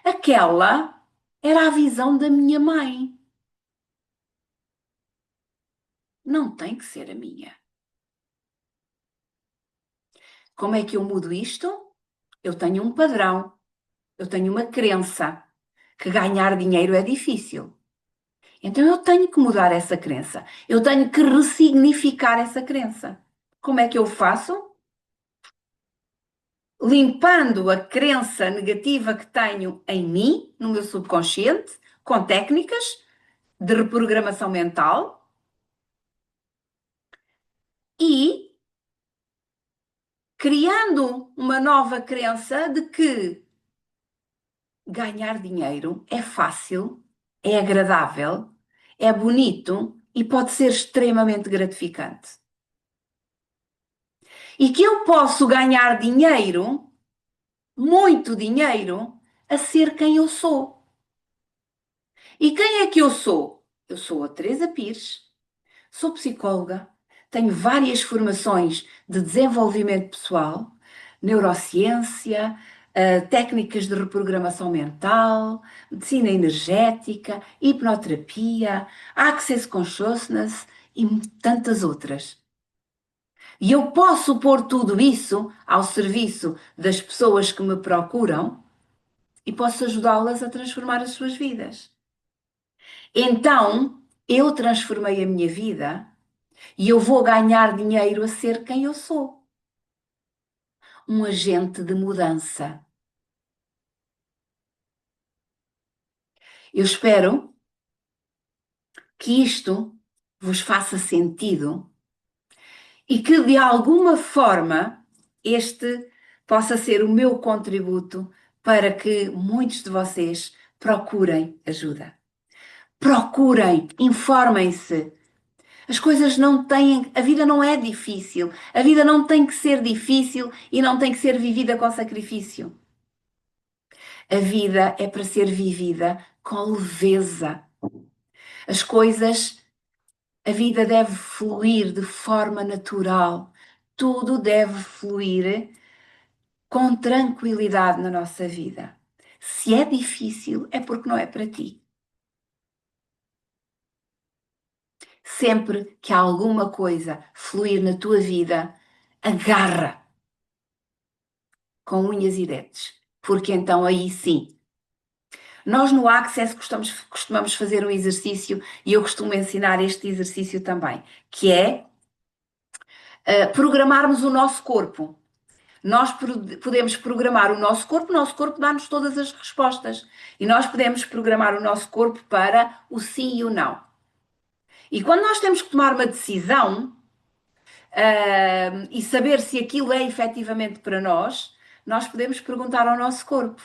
Aquela era a visão da minha mãe. Não tem que ser a minha. Como é que eu mudo isto? Eu tenho um padrão, eu tenho uma crença que ganhar dinheiro é difícil. Então eu tenho que mudar essa crença. Eu tenho que ressignificar essa crença. Como é que eu faço? Limpando a crença negativa que tenho em mim, no meu subconsciente, com técnicas de reprogramação mental e criando uma nova crença de que ganhar dinheiro é fácil, é agradável, é bonito e pode ser extremamente gratificante. e que eu posso ganhar dinheiro, muito dinheiro, a ser quem eu sou. E quem é que eu sou? Eu sou a Teresa Pires, sou psicóloga, tenho várias formações de desenvolvimento pessoal, neurociência, técnicas de reprogramação mental, medicina energética, hipnoterapia, Access Consciousness e tantas outras. E eu posso pôr tudo isso ao serviço das pessoas que me procuram e posso ajudá-las a transformar as suas vidas. Então, eu transformei a minha vida e eu vou ganhar dinheiro a ser quem eu sou, um agente de mudança. Eu espero que isto vos faça sentido e que de alguma forma este possa ser o meu contributo para que muitos de vocês procurem ajuda. Procurem, informem-se. As coisas não têm, a vida não é difícil. A vida não tem que ser difícil e não tem que ser vivida com sacrifício. A vida é para ser vivida com leveza. As coisas, a vida deve fluir de forma natural. Tudo deve fluir com tranquilidade na nossa vida. Se é difícil, é porque não é para ti. Sempre que há alguma coisa fluir na tua vida, agarra com unhas e dentes, porque então aí sim. Nós no Access costumamos fazer um exercício e eu costumo ensinar este exercício também, que é programarmos o nosso corpo. Nós podemos programar o nosso corpo dá-nos todas as respostas. E nós podemos programar o nosso corpo para o sim e o não. E quando nós temos que tomar uma decisão, e saber se aquilo é efetivamente para nós podemos perguntar ao nosso corpo.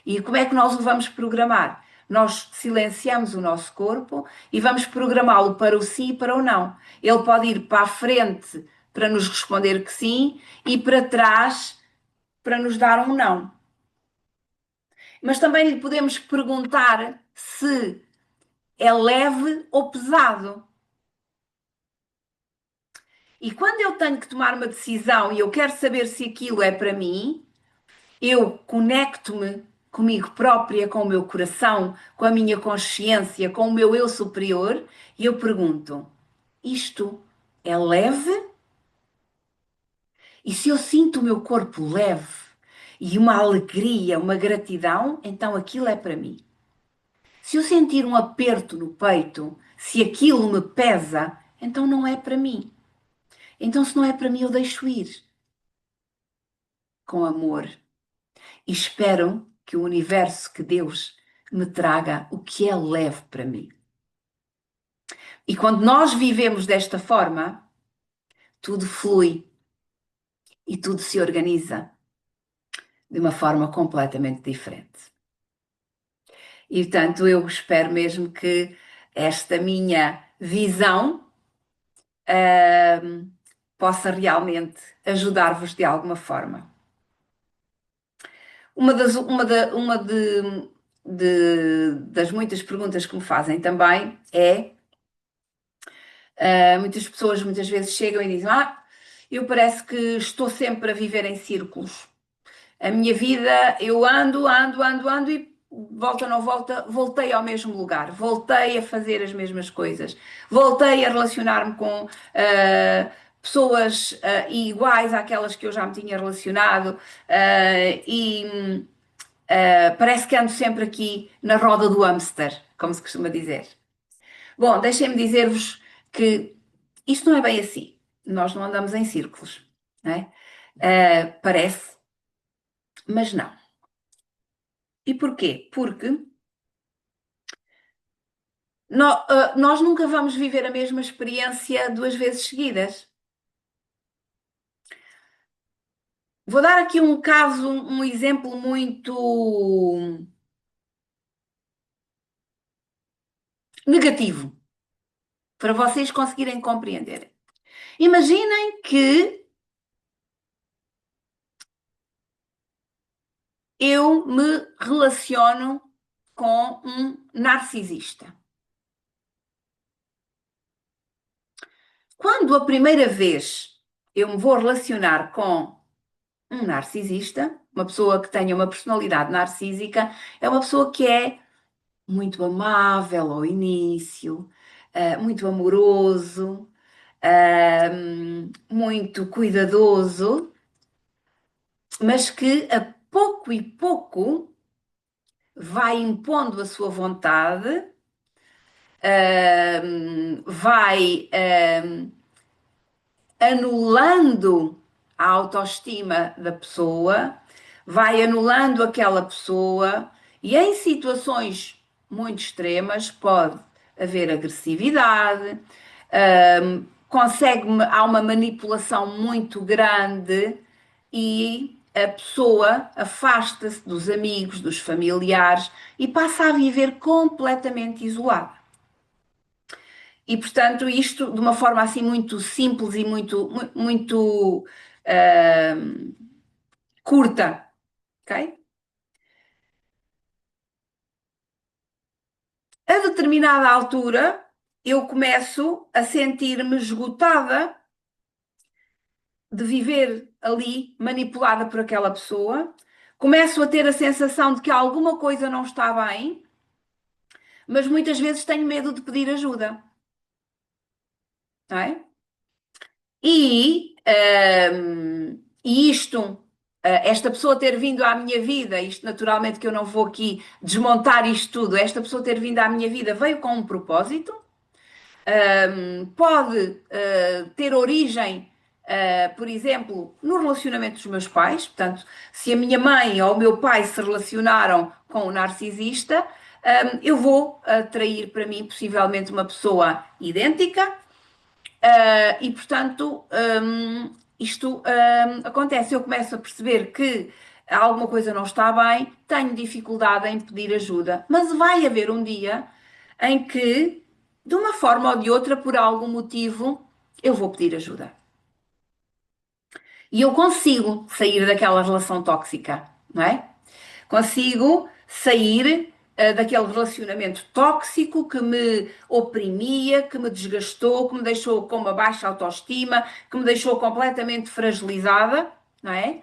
E como é que nós o vamos programar? Nós silenciamos o nosso corpo e vamos programá-lo para o sim e para o não. Ele pode ir para a frente para nos responder que sim e para trás para nos dar um não. Mas também lhe podemos perguntar se é leve ou pesado. E quando eu tenho que tomar uma decisão e eu quero saber se aquilo é para mim, eu conecto-me comigo própria, com o meu coração, com a minha consciência, com o meu eu superior e eu pergunto: isto é leve? E se eu sinto o meu corpo leve e uma alegria, uma gratidão, então aquilo é para mim. Se eu sentir um aperto no peito, se aquilo me pesa, então não é para mim. Então, se não é para mim, eu deixo ir com amor e espero que o universo, que Deus me traga o que é leve para mim. E quando nós vivemos desta forma, tudo flui e tudo se organiza de uma forma completamente diferente. E portanto, eu espero mesmo que esta minha visão possa realmente ajudar-vos de alguma forma. Das muitas perguntas que me fazem também é, muitas pessoas muitas vezes chegam e dizem, eu parece que estou sempre a viver em círculos. A minha vida, eu ando e volta ou não volta, voltei ao mesmo lugar, voltei a fazer as mesmas coisas, voltei a relacionar-me com pessoas iguais àquelas que eu já me tinha relacionado e parece que ando sempre aqui na roda do hamster, como se costuma dizer. Bom, deixem-me dizer-vos que isto não é bem assim. Nós não andamos em círculos, não é? Parece, mas não. E porquê? Porque nós nunca vamos viver a mesma experiência duas vezes seguidas. Vou dar aqui um caso, um exemplo muito negativo, para vocês conseguirem compreender. Imaginem que eu me relaciono com um narcisista? Quando a primeira vez eu me vou relacionar com um narcisista, uma pessoa que tenha uma personalidade narcísica, é uma pessoa que é muito amável ao início, muito amoroso, muito cuidadoso, mas que a pouco e pouco vai impondo a sua vontade, vai anulando a autoestima da pessoa, vai anulando aquela pessoa e em situações muito extremas pode haver agressividade, há uma manipulação muito grande e a pessoa afasta-se dos amigos, dos familiares e passa a viver completamente isolada. E, portanto, isto de uma forma assim muito simples e muito uh, curta, ok? A determinada altura, eu começo a sentir-me esgotada de viver ali manipulada por aquela pessoa, começo a ter a sensação de que alguma coisa não está bem, mas muitas vezes tenho medo de pedir ajuda, não é? E isto, esta pessoa ter vindo à minha vida, isto naturalmente que eu não vou aqui desmontar isto tudo, esta pessoa ter vindo à minha vida veio com um propósito, pode ter origem, por exemplo, no relacionamento dos meus pais, portanto, se a minha mãe ou o meu pai se relacionaram com o narcisista, eu vou atrair para mim possivelmente uma pessoa idêntica. E portanto, isto acontece. Eu começo a perceber que alguma coisa não está bem, tenho dificuldade em pedir ajuda, mas vai haver um dia em que, de uma forma ou de outra, por algum motivo, eu vou pedir ajuda. E eu consigo sair daquela relação tóxica, não é? Consigo sair daquele relacionamento tóxico que me oprimia, que me desgastou, que me deixou com uma baixa autoestima, que me deixou completamente fragilizada, não é?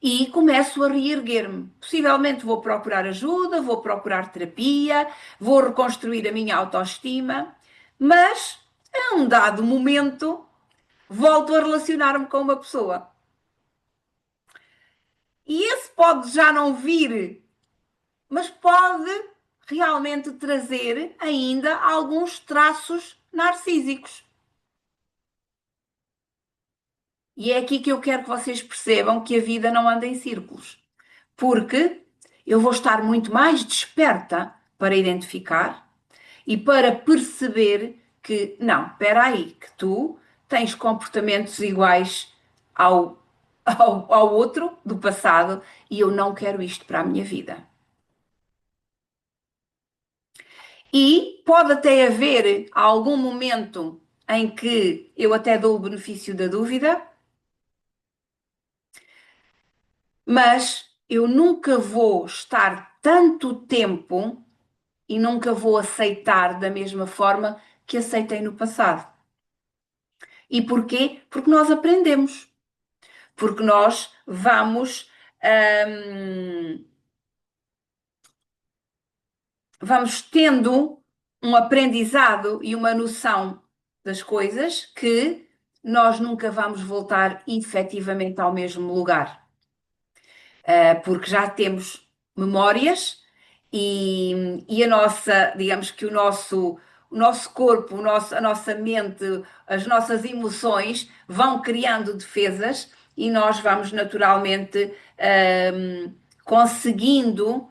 E começo a reerguer-me. Possivelmente vou procurar ajuda, vou procurar terapia, vou reconstruir a minha autoestima, mas a um dado momento volto a relacionar-me com uma pessoa. E esse pode já não vir, mas pode realmente trazer ainda alguns traços narcísicos. E é aqui que eu quero que vocês percebam que a vida não anda em círculos, porque eu vou estar muito mais desperta para identificar e para perceber que, não, espera aí, que tu tens comportamentos iguais ao, ao outro do passado e eu não quero isto para a minha vida. E pode até haver algum momento em que eu até dou o benefício da dúvida, mas eu nunca vou estar tanto tempo e nunca vou aceitar da mesma forma que aceitei no passado. E porquê? Porque nós aprendemos, porque nós hum, vamos tendo um aprendizado e uma noção das coisas que nós nunca vamos voltar efetivamente ao mesmo lugar. Porque já temos memórias e a nossa, digamos que o nosso corpo, a nossa mente, as nossas emoções vão criando defesas e nós vamos naturalmente conseguindo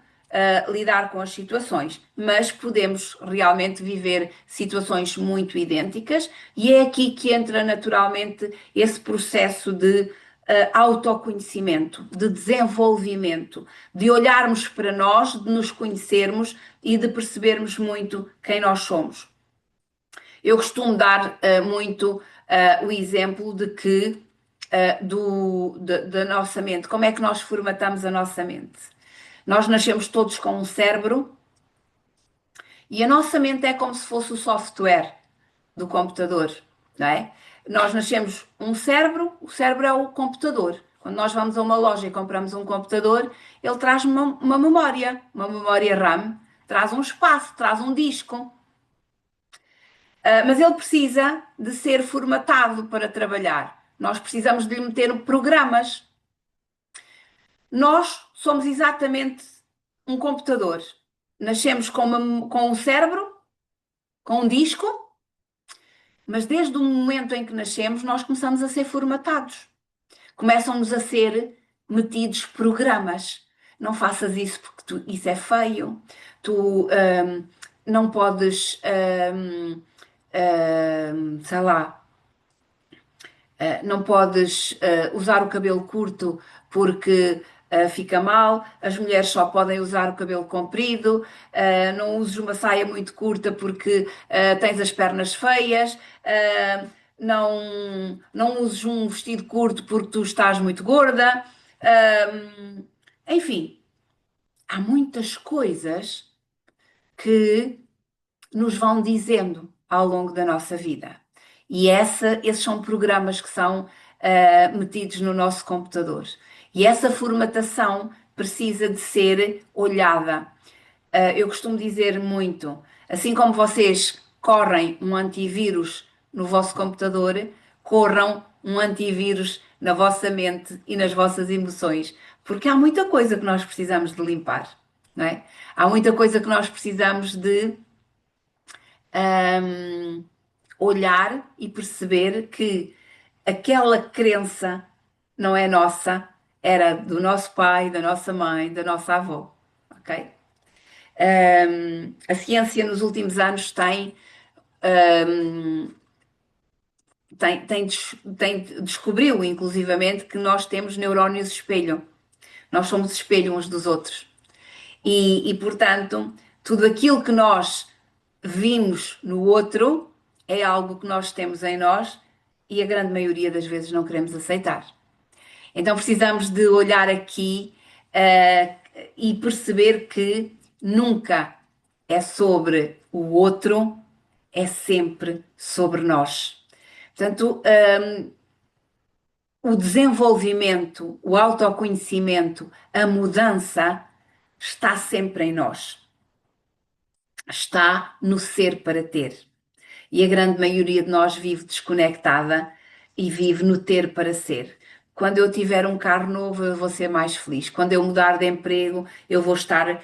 lidar com as situações, mas podemos realmente viver situações muito idênticas, e é aqui que entra naturalmente esse processo de autoconhecimento, de desenvolvimento, de olharmos para nós, de nos conhecermos e de percebermos muito quem nós somos. Eu costumo dar muito o exemplo de que da nossa mente, como é que nós formatamos a nossa mente? Nós nascemos todos com um cérebro e a nossa mente é como se fosse o software do computador, não é? Nós nascemos um cérebro, o cérebro é o computador. Quando nós vamos a uma loja e compramos um computador, ele traz uma memória RAM, traz um espaço, traz um disco. Mas ele precisa de ser formatado para trabalhar. Nós precisamos de lhe meter programas. Nós somos exatamente um computador. Nascemos com um cérebro, com um disco, mas desde o momento em que nascemos, nós começamos a ser formatados. Começam-nos a ser metidos programas. Não faças isso porque isso é feio. Tu não podes, sei lá, não podes usar o cabelo curto porque fica mal, as mulheres só podem usar o cabelo comprido, não uses uma saia muito curta porque tens as pernas feias, não uses um vestido curto porque tu estás muito gorda. Enfim, há muitas coisas que nos vão dizendo ao longo da nossa vida. E esses são programas que são metidos no nosso computador. E essa formatação precisa de ser olhada. Eu costumo dizer muito, assim como vocês correm um antivírus no vosso computador, corram um antivírus na vossa mente e nas vossas emoções, porque há muita coisa que nós precisamos de limpar, não é? Há muita coisa que nós precisamos de olhar e perceber que aquela crença não é nossa, era do nosso pai, da nossa mãe, da nossa avó, ok? A ciência nos últimos anos descobriu, inclusivamente, que nós temos neurónios espelho. Nós somos espelho uns dos outros. Portanto, tudo aquilo que nós vimos no outro é algo que nós temos em nós e a grande maioria das vezes não queremos aceitar. Então precisamos de olhar aqui, e perceber que nunca é sobre o outro, é sempre sobre nós. Portanto, o desenvolvimento, o autoconhecimento, a mudança está sempre em nós. Está no ser para ter. E a grande maioria de nós vive desconectada e vive no ter para ser. Quando eu tiver um carro novo, eu vou ser mais feliz. Quando eu mudar de emprego, eu vou estar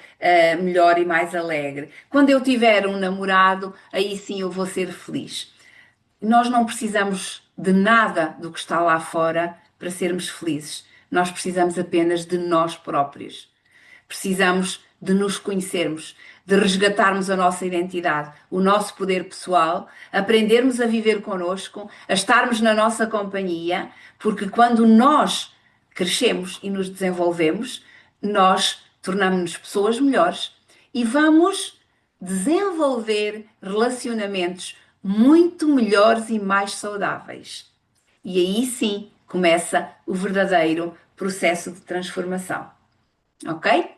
melhor e mais alegre. Quando eu tiver um namorado, aí sim eu vou ser feliz. Nós não precisamos de nada do que está lá fora para sermos felizes. Nós precisamos apenas de nós próprios. Precisamos de nos conhecermos, de resgatarmos a nossa identidade, o nosso poder pessoal, aprendermos a viver connosco, a estarmos na nossa companhia, porque quando nós crescemos e nos desenvolvemos, nós tornamos-nos pessoas melhores e vamos desenvolver relacionamentos muito melhores e mais saudáveis. E aí sim começa o verdadeiro processo de transformação. Ok?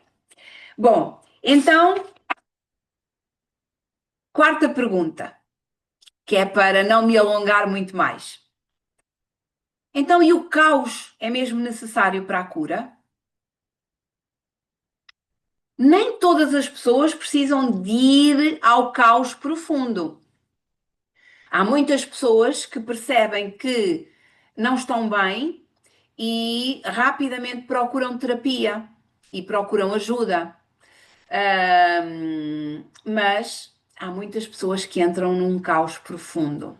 Bom, então, quarta pergunta, que é para não me alongar muito mais. Então, e o caos é mesmo necessário para a cura? Nem todas as pessoas precisam de ir ao caos profundo. Há muitas pessoas que percebem que não estão bem e rapidamente procuram terapia e procuram ajuda. Mas há muitas pessoas que entram num caos profundo.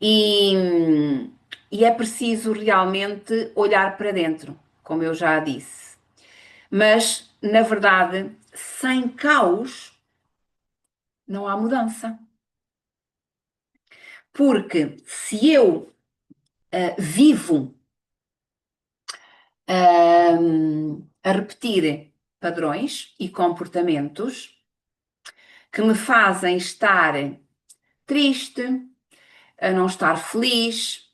E, e é preciso realmente olhar para dentro, como eu já disse. Mas, na verdade, sem caos não há mudança. Porque se eu vivo a repetir padrões e comportamentos que me fazem estar triste, a não estar feliz,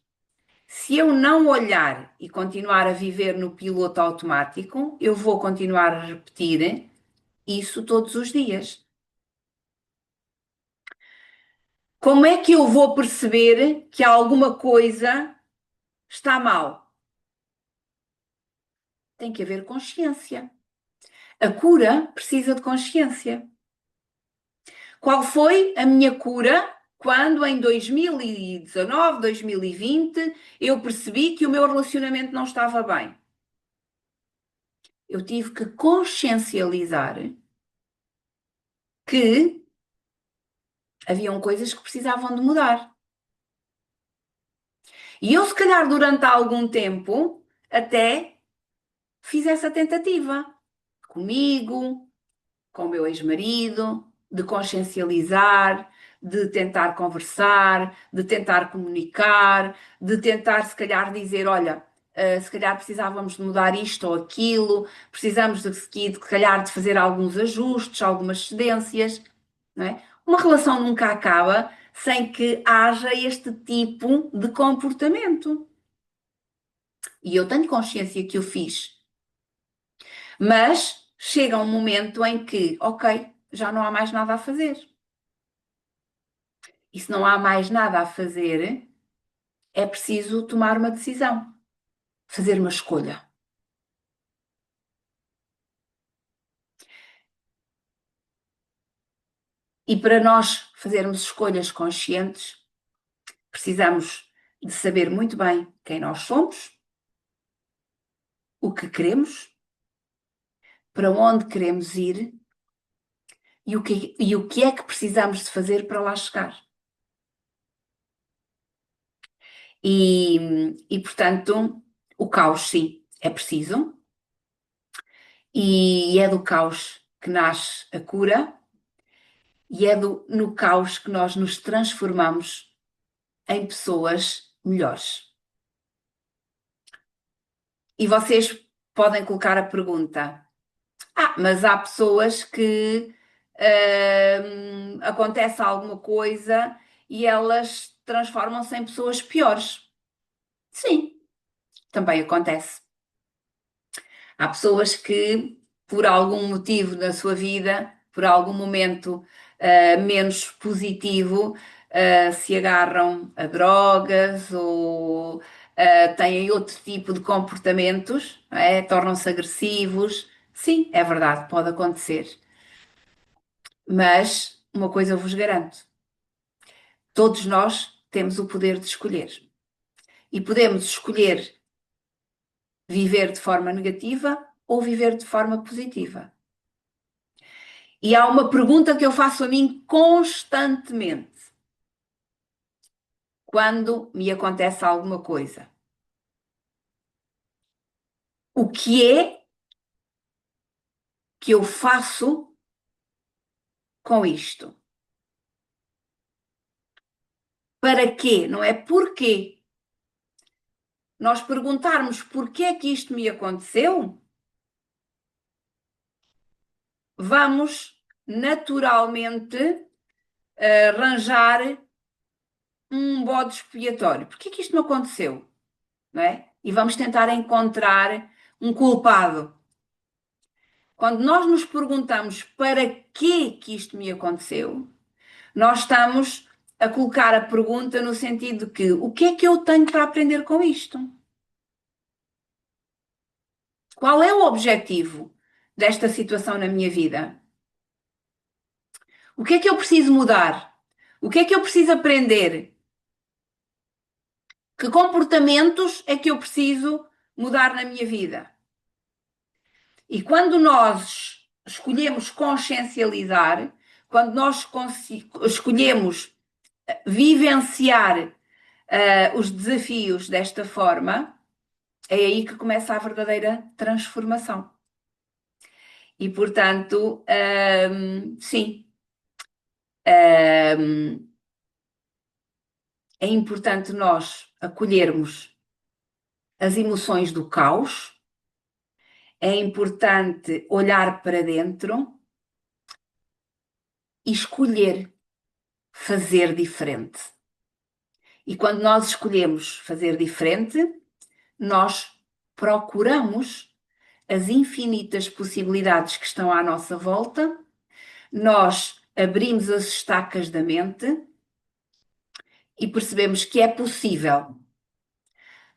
Se eu não olhar e continuar a viver no piloto automático, eu vou continuar a repetir isso todos os dias. Como é que eu vou perceber que alguma coisa está mal? Tem que haver consciência. A cura precisa de consciência. Qual foi a minha cura quando em 2019, 2020, eu percebi que o meu relacionamento não estava bem? Eu tive que consciencializar que haviam coisas que precisavam de mudar. E eu, se calhar, durante algum tempo, até fiz essa tentativa comigo, com o meu ex-marido, de consciencializar, de tentar conversar, de tentar comunicar, de tentar, se calhar, dizer: olha, se calhar precisávamos de mudar isto ou aquilo, precisamos de, se calhar, de fazer alguns ajustes, algumas cedências, não é? Uma relação nunca acaba sem que haja este tipo de comportamento. E eu tenho consciência que o fiz. Mas chega um momento em que, ok, já não há mais nada a fazer. E se não há mais nada a fazer, é preciso tomar uma decisão, fazer uma escolha. E para nós fazermos escolhas conscientes, precisamos de saber muito bem quem nós somos, o que queremos, para onde queremos ir e o que é que precisamos de fazer para lá chegar. Portanto, o caos, sim, é preciso, e é do caos que nasce a cura, e é no caos que nós nos transformamos em pessoas melhores. E vocês podem colocar a pergunta: mas há pessoas que acontece alguma coisa e elas transformam-se em pessoas piores. Sim, também acontece. Há pessoas que, por algum motivo na sua vida, por algum momento menos positivo, se agarram a drogas ou têm outro tipo de comportamentos, não é? Tornam-se agressivos. Sim, é verdade, pode acontecer. Mas uma coisa eu vos garanto: todos nós temos o poder de escolher. E podemos escolher viver de forma negativa ou viver de forma positiva. E há uma pergunta que eu faço a mim constantemente quando me acontece alguma coisa: o que é que eu faço com isto? Para quê? Não é porquê. Nós perguntarmos porquê é que isto me aconteceu, vamos naturalmente arranjar um bode expiatório. Porquê é que isto me aconteceu? Não é? E vamos tentar encontrar um culpado. Quando nós nos perguntamos para que isto me aconteceu, nós estamos a colocar a pergunta no sentido de que o que é que eu tenho para aprender com isto? Qual é o objetivo desta situação na minha vida? O que é que eu preciso mudar? O que é que eu preciso aprender? Que comportamentos é que eu preciso mudar na minha vida? E quando nós escolhemos consciencializar, quando nós escolhemos vivenciar os desafios desta forma, é aí que começa a verdadeira transformação. E, portanto, sim, é importante nós acolhermos as emoções do caos, é importante olhar para dentro e escolher fazer diferente. E quando nós escolhemos fazer diferente, nós procuramos as infinitas possibilidades que estão à nossa volta, nós abrimos as estacas da mente e percebemos que é possível.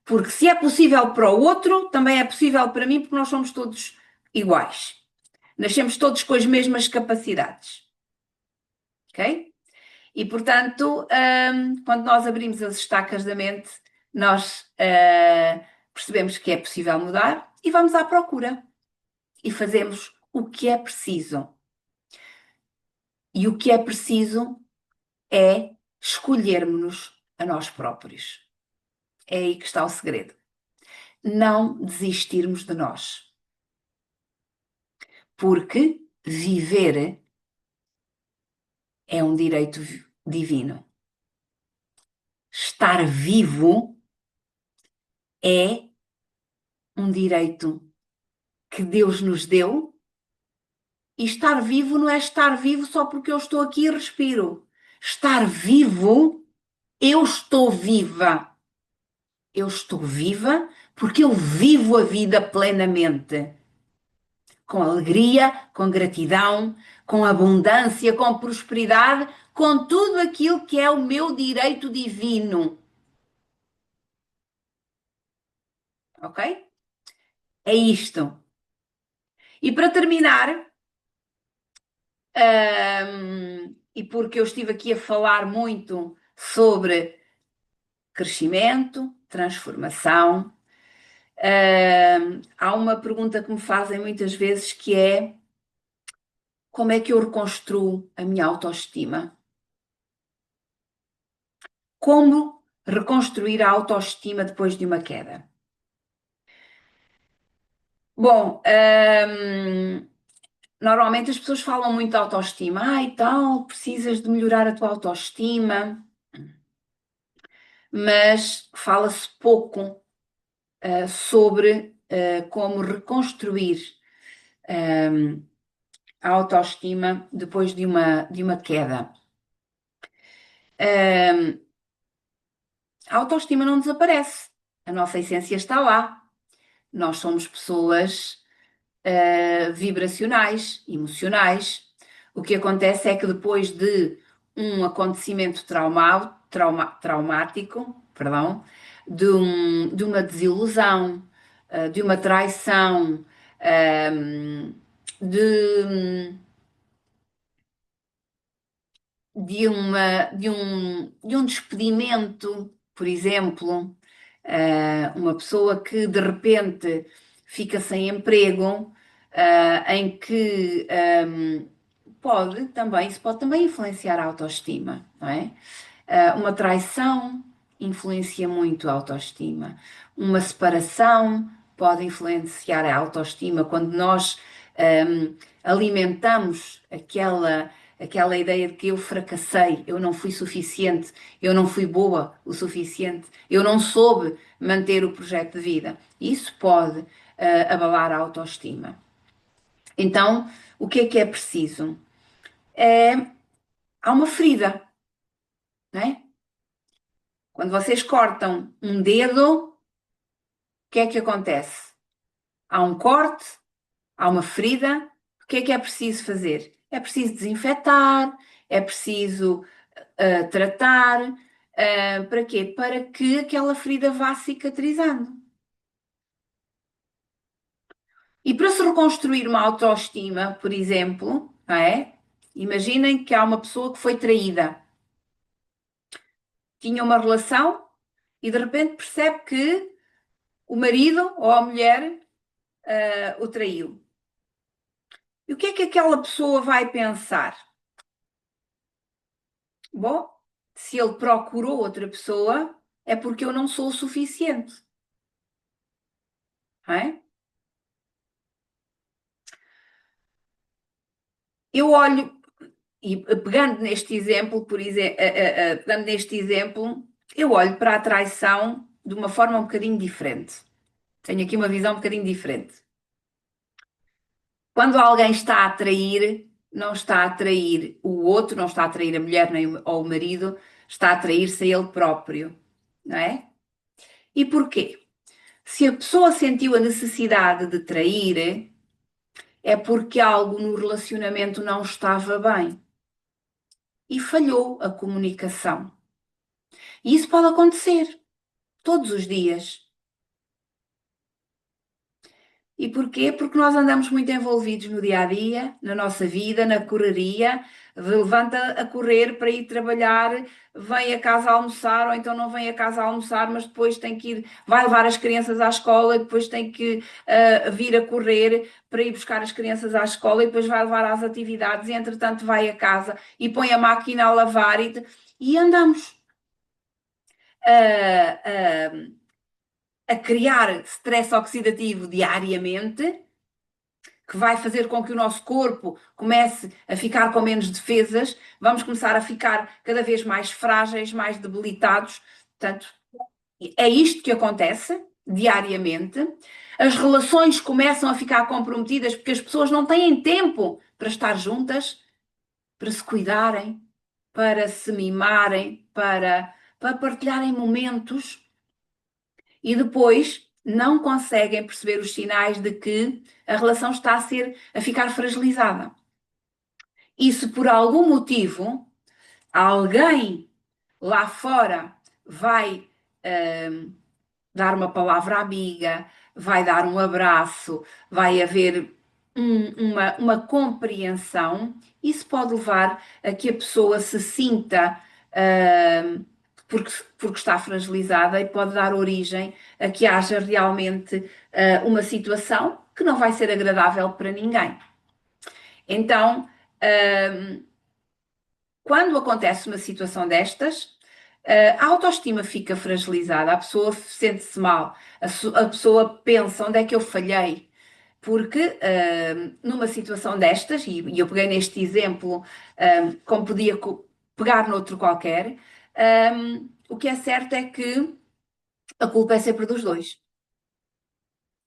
Porque se é possível para o outro, também é possível para mim, porque nós somos todos iguais. Nascemos todos com as mesmas capacidades. Ok? E, portanto, quando nós abrimos as estacas da mente, nós percebemos que é possível mudar e vamos à procura e fazemos o que é preciso. E o que é preciso é escolhermos-nos a nós próprios. É aí que está o segredo. Não desistirmos de nós. Porque viver é um direito divino. Estar vivo é um direito que Deus nos deu. E estar vivo não é estar vivo só porque eu estou aqui e respiro. Estar vivo, eu estou viva. Eu estou viva porque eu vivo a vida plenamente. Com alegria, com gratidão, com abundância, com prosperidade, com tudo aquilo que é o meu direito divino. Ok? É isto. E para terminar, e porque eu estive aqui a falar muito sobre crescimento, transformação, há uma pergunta que me fazem muitas vezes que é: como é que eu reconstruo a minha autoestima? Como reconstruir a autoestima depois de uma queda? Bom, normalmente as pessoas falam muito de autoestima. Ah, e tal, precisas de melhorar a tua autoestima, mas fala-se pouco sobre como reconstruir a autoestima depois de uma queda. A autoestima não desaparece, a nossa essência está lá. Nós somos pessoas vibracionais, emocionais. O que acontece é que depois de um acontecimento traumático, perdão, de uma desilusão, de uma traição, de, de um despedimento, por exemplo, uma pessoa que de repente fica sem emprego, em que isso pode também influenciar a autoestima, não é? Uma traição influencia muito a autoestima. Uma separação pode influenciar a autoestima quando nós alimentamos aquela ideia de que eu fracassei, eu não fui suficiente, eu não fui boa o suficiente, eu não soube manter o projeto de vida. Isso pode abalar a autoestima. Então, o que é preciso? Há uma ferida, não é? Quando vocês cortam um dedo, o que é que acontece? Há um corte, há uma ferida, o que é preciso fazer? É preciso desinfetar, é preciso tratar, para quê? Para que aquela ferida vá cicatrizando. E para se reconstruir uma autoestima, por exemplo, não é? Imaginem que há uma pessoa que foi traída, tinha uma relação e de repente percebe que o marido ou a mulher o traiu. E o que é que aquela pessoa vai pensar? Bom, se ele procurou outra pessoa, é porque eu não sou o suficiente, não é? Eu olho, e pegando neste exemplo, pegando neste exemplo, eu olho para a traição de uma forma um bocadinho diferente. Tenho aqui uma visão um bocadinho diferente. Quando alguém está a trair, não está a trair o outro, não está a trair a mulher nem ou o marido, está a trair-se a ele próprio, não é? E porquê? Se a pessoa sentiu a necessidade de trair, é porque algo no relacionamento não estava bem e falhou a comunicação. E isso pode acontecer todos os dias. E porquê? Porque nós andamos muito envolvidos no dia a dia, na nossa vida, na correria. Levanta a correr para ir trabalhar, vem a casa almoçar, ou então não vem a casa almoçar, mas depois tem que ir, vai levar as crianças à escola, depois tem que vir a correr para ir buscar as crianças à escola, e depois vai levar às atividades, e entretanto vai a casa e põe a máquina a lavar e andamos a criar stress oxidativo diariamente, que vai fazer com que o nosso corpo comece a ficar com menos defesas, vamos começar a ficar cada vez mais frágeis, mais debilitados. Portanto, é isto que acontece diariamente. As relações começam a ficar comprometidas porque as pessoas não têm tempo para estar juntas, para se cuidarem, para se mimarem, para partilharem momentos e depois não conseguem perceber os sinais de que a relação está a ficar fragilizada. E se por algum motivo alguém lá fora vai dar uma palavra amiga, vai dar um abraço, vai haver uma compreensão, isso pode levar a que a pessoa se sinta porque está fragilizada e pode dar origem a que haja realmente uma situação que não vai ser agradável para ninguém. Então, quando acontece uma situação destas, a autoestima fica fragilizada, a pessoa sente-se mal, a pessoa pensa onde é que eu falhei. Porque numa situação destas, e eu peguei neste exemplo, como podia pegar noutro qualquer, o que é certo é que a culpa é sempre dos dois,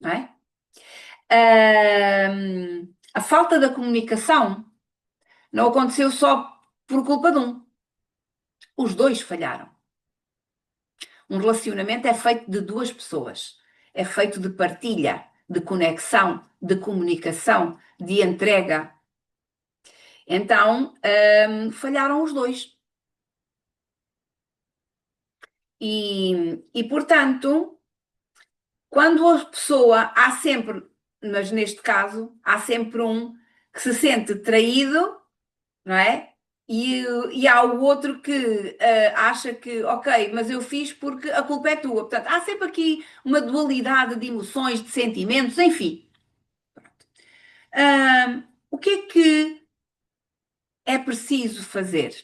não é? A falta da comunicação não aconteceu só por culpa de um, os dois falharam. Um relacionamento é feito de duas pessoas, é feito de partilha, de conexão, de comunicação, de entrega. Então, falharam os dois. Portanto, quando a pessoa, há sempre, mas neste caso, há sempre um que se sente traído, não é? E há o outro que acha que, ok, mas eu fiz porque a culpa é tua. Portanto, há sempre aqui uma dualidade de emoções, de sentimentos, enfim. O que é que é preciso fazer?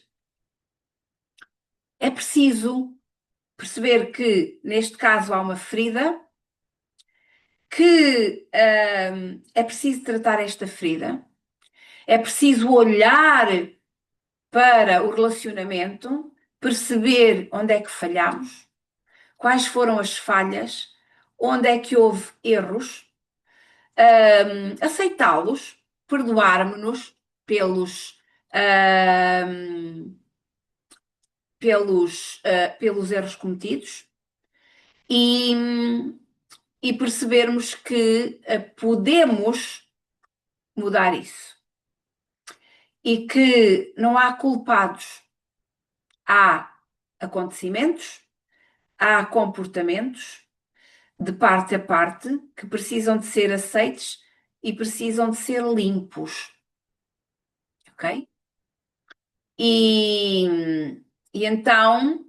É preciso perceber que, neste caso, há uma ferida, que é preciso tratar esta ferida, é preciso olhar para o relacionamento, perceber onde é que falhamos, quais foram as falhas, onde é que houve erros, aceitá-los, perdoarmos-nos pelos, pelos erros cometidos e, e percebermos que podemos mudar isso e que não há culpados, há acontecimentos, há comportamentos de parte a parte que precisam de ser aceites e precisam de ser limpos, ok? E, e então,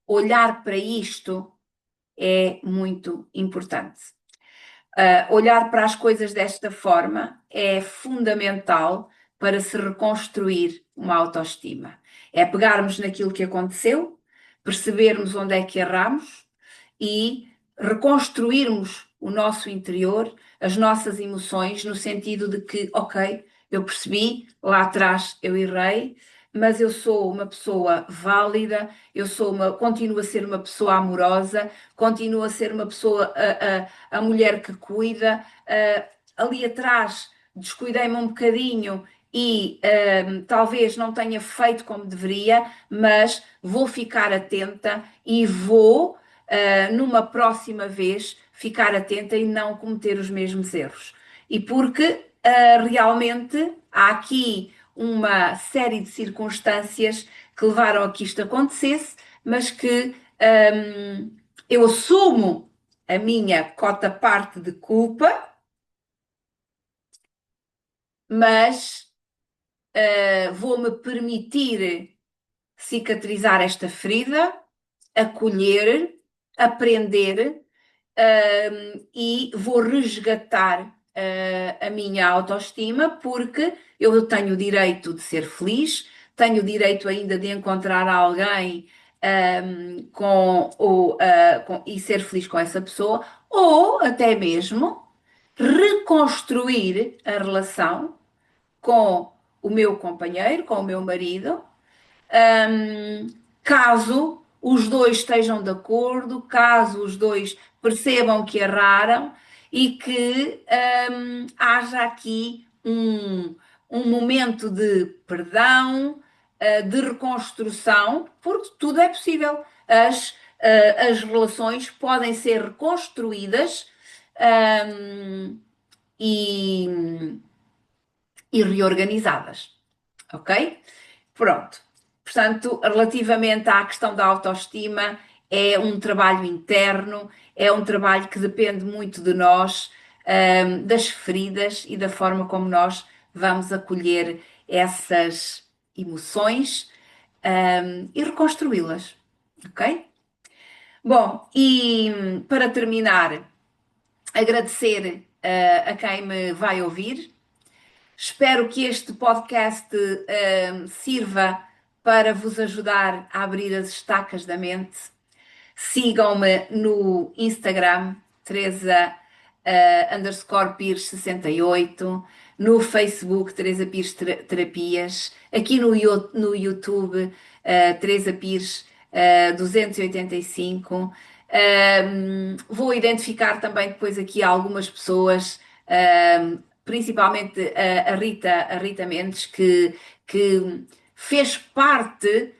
olhar para isto é muito importante. Olhar para as coisas desta forma é fundamental para se reconstruir uma autoestima. É pegarmos naquilo que aconteceu, percebermos onde é que erramos e reconstruirmos o nosso interior, as nossas emoções, no sentido de que, ok, eu percebi, lá atrás eu errei, mas eu sou uma pessoa válida, continuo a ser uma pessoa amorosa, continuo a ser uma pessoa, a mulher que cuida. Ali atrás descuidei-me um bocadinho e talvez não tenha feito como deveria, mas vou ficar atenta e vou, numa próxima vez, ficar atenta e não cometer os mesmos erros. E porque realmente há aqui uma série de circunstâncias que levaram a que isto acontecesse, mas que eu assumo a minha cota parte de culpa, mas vou-me permitir cicatrizar esta ferida, acolher, aprender, e vou resgatar a minha autoestima, porque eu tenho o direito de ser feliz, tenho o direito ainda de encontrar alguém e ser feliz com essa pessoa, ou até mesmo reconstruir a relação com o meu companheiro, com o meu marido, hum, caso os dois estejam de acordo, caso os dois percebam que erraram e que haja aqui um momento de perdão, de reconstrução, porque tudo é possível. As relações podem ser reconstruídas, hum, e, e reorganizadas, ok? Pronto. Portanto, relativamente à questão da autoestima, é um trabalho interno, é um trabalho que depende muito de nós, das feridas e da forma como nós vamos acolher essas emoções, e reconstruí-las, ok? Bom, e para terminar, agradecer, a quem me vai ouvir. Espero que este podcast sirva para vos ajudar a abrir as estacas da mente. Sigam-me no Instagram, Teresa Pires 68, no Facebook, Teresa Pires Terapias, aqui no YouTube, Teresa Pires 285. Vou identificar também depois aqui algumas pessoas, principalmente a Rita Mendes, que fez parte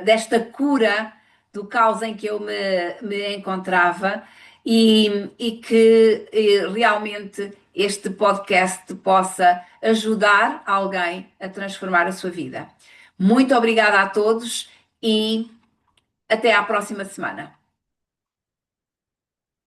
desta cura do caos em que eu me encontrava e que realmente este podcast possa ajudar alguém a transformar a sua vida. Muito obrigada a todos e até à próxima semana.